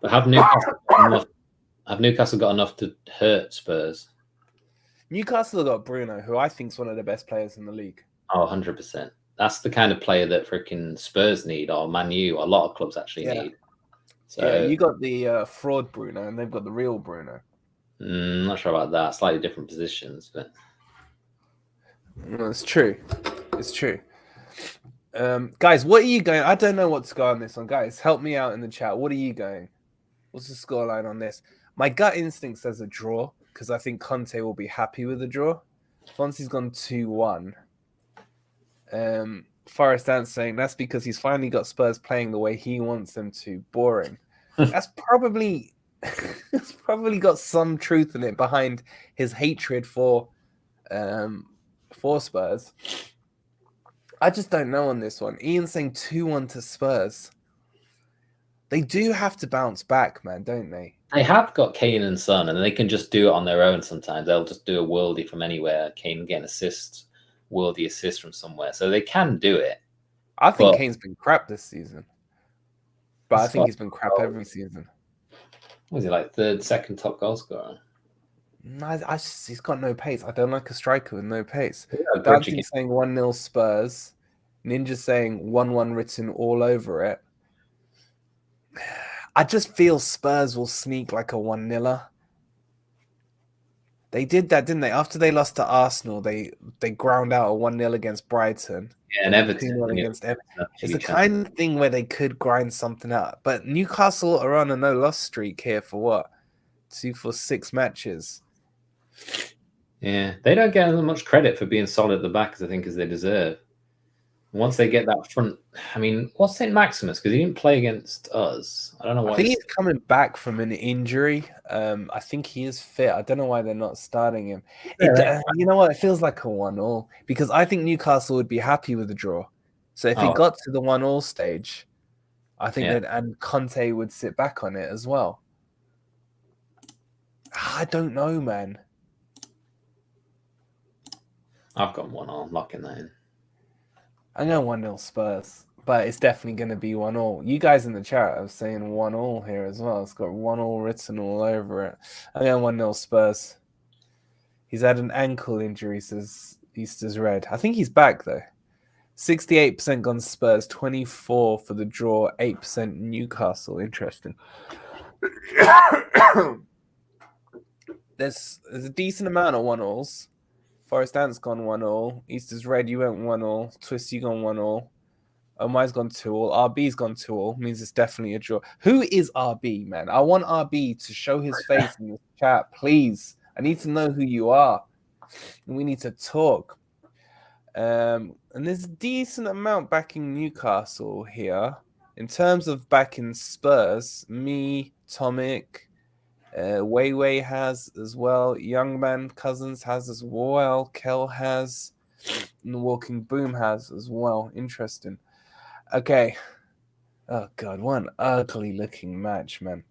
But have Newcastle got enough to hurt Spurs? Newcastle got Bruno, who I think is one of the best players in the league. Oh, 100%. That's the kind of player that freaking Spurs need, or Man U, or a lot of clubs actually need. So yeah, you got the fraud Bruno, and they've got the real Bruno. Not sure about that. Slightly different positions, but no, it's true. It's true. Guys, what are you going? I don't know what to go on this one. Guys, help me out in the chat. What are you going? What's the scoreline on this? My gut instinct says a draw because I think Conte will be happy with the draw. Fonzie's gone 2-1. Forest Ant saying that's because he's finally got Spurs playing the way he wants them to. Boring. That's probably it's probably got some truth in it behind his hatred for Spurs. I just don't know on this one. Ian's saying 2-1 to Spurs. They do have to bounce back, man, don't they? They have got Kane and Son, and they can just do it on their own sometimes. They'll just do a worldie from anywhere. Kane get an assist, worldie assist from somewhere. So they can do it. I think Kane's been crap this season. But I think he's been crap every season. Was he like third, second top goal scorer? No, he's got no pace. I don't like a striker with no pace. Dancing's saying 1-0 Spurs. Ninja's saying 1-1 written all over it. I just feel Spurs will sneak like a 1-0er. They did that, didn't they? After they lost to Arsenal, they ground out a 1-0 against Brighton. Yeah, and Everton. 2-1 against Everton. It's the kind of thing where they could grind something out. But Newcastle are on a no-loss streak here for what? 2 for 6 matches. Yeah, they don't get as much credit for being solid at the back as I think as they deserve. Once they get that front, I mean, what's St. Maximus? Because he didn't play against us. I don't know why. I think he's coming back from an injury. I think he is fit. I don't know why they're not starting him. You know what? It feels like a 1-1 because I think Newcastle would be happy with the draw. So if it got to the 1-1 stage, I think that and Conte would sit back on it as well. I don't know, man. I've got 1-1. Locking that in. I'm going 1-0 Spurs, but it's definitely going to be 1-1. You guys in the chat are saying 1-1 here as well. It's got 1-1 written all over it. I'm going 1-0 Spurs. He's had an ankle injury, says Easter's Red. I think he's back, though. 68% gone Spurs, 24% for the draw, 8% Newcastle. Interesting. There's a decent amount of 1-0s. Forest Ant's gone 1-1. Easter's Red, you went 1-1. Twist, you gone 1-1. Omar's gone 2-2. RB's gone 2-2. Means it's definitely a draw. Who is RB, man? I want RB to show his face in the chat, please. I need to know who you are. And we need to talk. And there's a decent amount backing Newcastle here. In terms of backing Spurs, me, Tomic, Wei has as well. Youngman Cousins has as well. Kel has. And the Walking Boom has as well. Interesting. Okay. Oh, God. What an ugly looking match, man.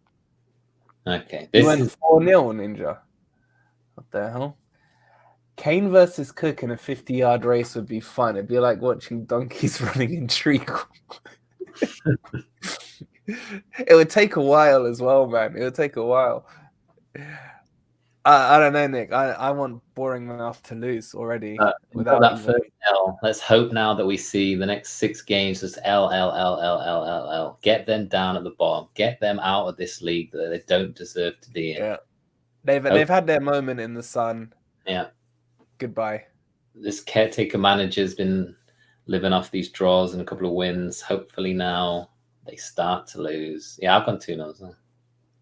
Okay. You went 4-0, Ninja. What the hell? Kane versus Cook in a 50-yard race would be fun. It'd be like watching donkeys running in treacle. It would take a while as well, man. It would take a while. I don't know, Nick. I want boring enough to lose already. Without that first L, let's hope now that we see the next 6 games as L. Get them down at the bottom. Get them out of this league that they don't deserve to be in. Yeah, they've had their moment in the sun. Yeah. Goodbye. This caretaker manager's been living off these draws and a couple of wins. Hopefully now they start to lose. Yeah, I've gone 2-0.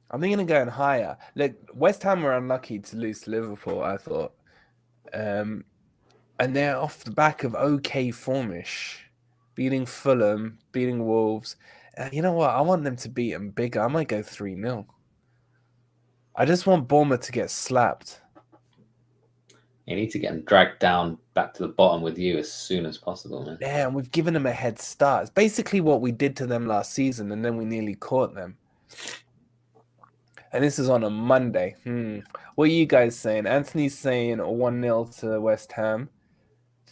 I'm going to go higher. Look, West Ham were unlucky to lose to Liverpool, I thought. And they're off the back of okay formish. Beating Fulham, beating Wolves. You know what? I want them to beat them bigger. I might go 3-0. I just want Bournemouth to get slapped. You need to get them dragged down back to the bottom with you as soon as possible, man. Yeah, and we've given them a head start. It's basically what we did to them last season, and then we nearly caught them. And this is on a Monday. What are you guys saying? Anthony's saying 1-0 to West Ham.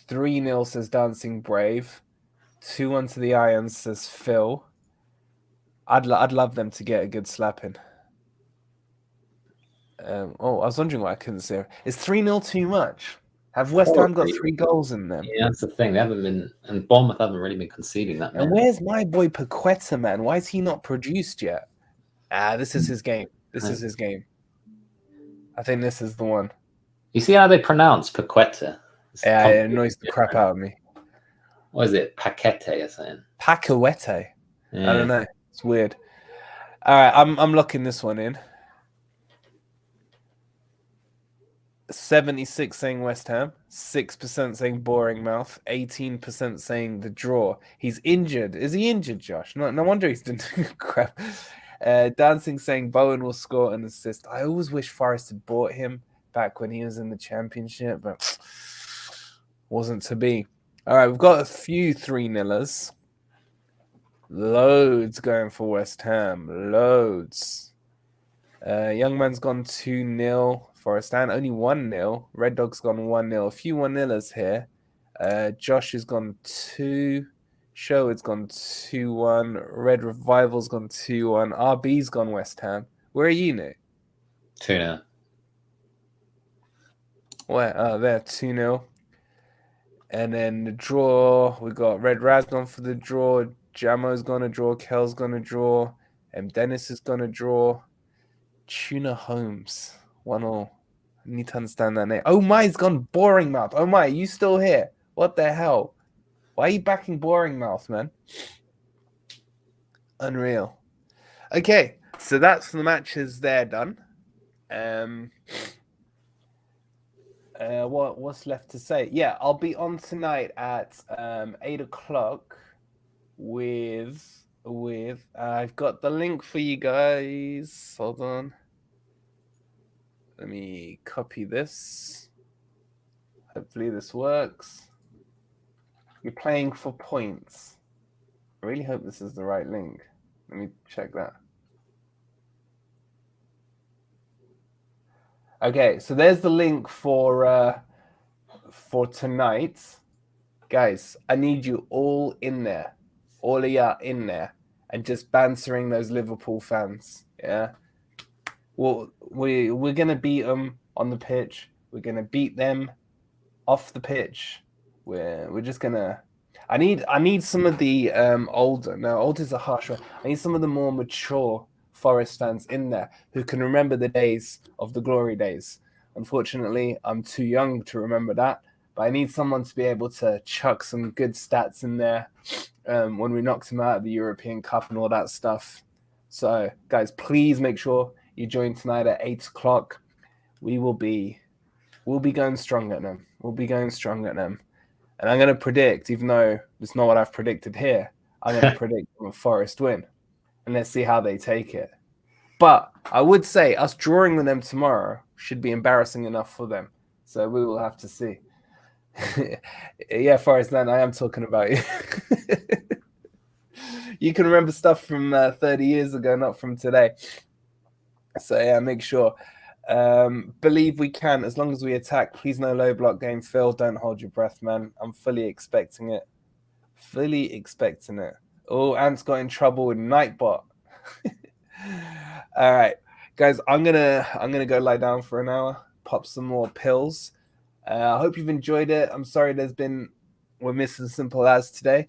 3-0 says Dancing Brave. 2-1 to the Irons says Phil. I'd love them to get a good slapping. I was wondering why I couldn't say it. Is 3-0 too much? Have West Ham got 3 goals in them? Yeah, that's the thing. They haven't been, and Bournemouth haven't really been conceding that. And where's my boy Paqueta, man? Why is he not produced yet? This is his game. This is his game. I think this is the one. You see how they pronounce Paqueta? Yeah, it annoys the crap out of me. What is it? Paquete, you're saying? Paquete. Yeah. I don't know. It's weird. All right, I'm locking this one in. 76 saying West Ham, 6% saying boring mouth, 18% saying the draw. He's injured. Is he injured, Josh? No wonder he's doing crap. Dancing saying Bowen will score an assist. I always wish Forest had bought him back when he was in the Championship, but wasn't to be. All right, we've got a few 3-0ers. Loads going for West Ham. Loads. Young man's gone 2-0 for a stand. Only 1-0. Red Dog's gone 1-0. A few 1-0ers here. Josh has gone 2. Sherwood's gone 2-1. Red Revival's gone 2-1. RB's gone West Ham. Where are you, Nick? 2-0. Where? Oh, there, 2-0. And then the draw, we got Red Raz gone for the draw. Jamo's gonna draw. Kel's gonna draw. And Dennis is gonna draw. Tuna Holmes, 1-1. I need to understand that name. Oh my, he's gone boring mouth. Oh my, are you still here? What the hell? Why are you backing boring mouth, man? Unreal. Okay, so that's the matches there done. What's left to say? Yeah, I'll be on tonight at 8 o'clock with I've got the link for you guys. Hold on. Let me copy this. Hopefully this works. You're playing for points. I really hope this is the right link. Let me check that. Okay, so there's the link for tonight. Guys, I need you all in there. All of you in there. And just bantering those Liverpool fans. Yeah. Well, we're going to beat them on the pitch. We're going to beat them off the pitch. We're just going to... I need some of the older... No, old is a harsh word. I need some of the more mature Forest fans in there who can remember the days of the glory days. Unfortunately, I'm too young to remember that. But I need someone to be able to chuck some good stats in there when we knocked them out of the European Cup and all that stuff. So, guys, please make sure you join tonight at 8 o'clock. We'll be going strong at them. We'll be going strong at them. And I'm going to predict, even though it's not what I've predicted here, I'm going to predict a Forest win. And let's see how they take it. But I would say us drawing with them tomorrow should be embarrassing enough for them. So we will have to see. Yeah, Forest Man, I am talking about you. You can remember stuff from 30 years ago, not from today. So yeah, make sure. Believe we can, as long as we attack. Please no low block game. Phil, don't hold your breath, man. I'm fully expecting it. Fully expecting it. Oh, Ant's got in trouble with Nightbot. All right, guys, I'm gonna go lie down for an hour, pop some more pills. I hope you've enjoyed it. I'm sorry we're missing Simple As today,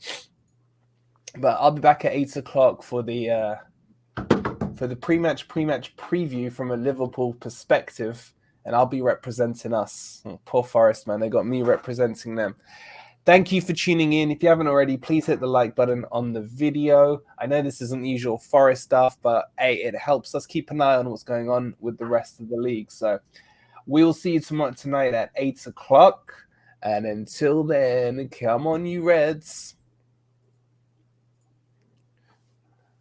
but I'll be back at 8 o'clock for the pre-match preview from a Liverpool perspective, and I'll be representing us. Oh, poor Forest, man. They got me representing them. Thank you for tuning in. If you haven't already, please hit the like button on the video. I know this isn't the usual Forest stuff, but hey, it helps us keep an eye on what's going on with the rest of the league. So we'll see you tonight at 8 o'clock. And until then, come on, you Reds.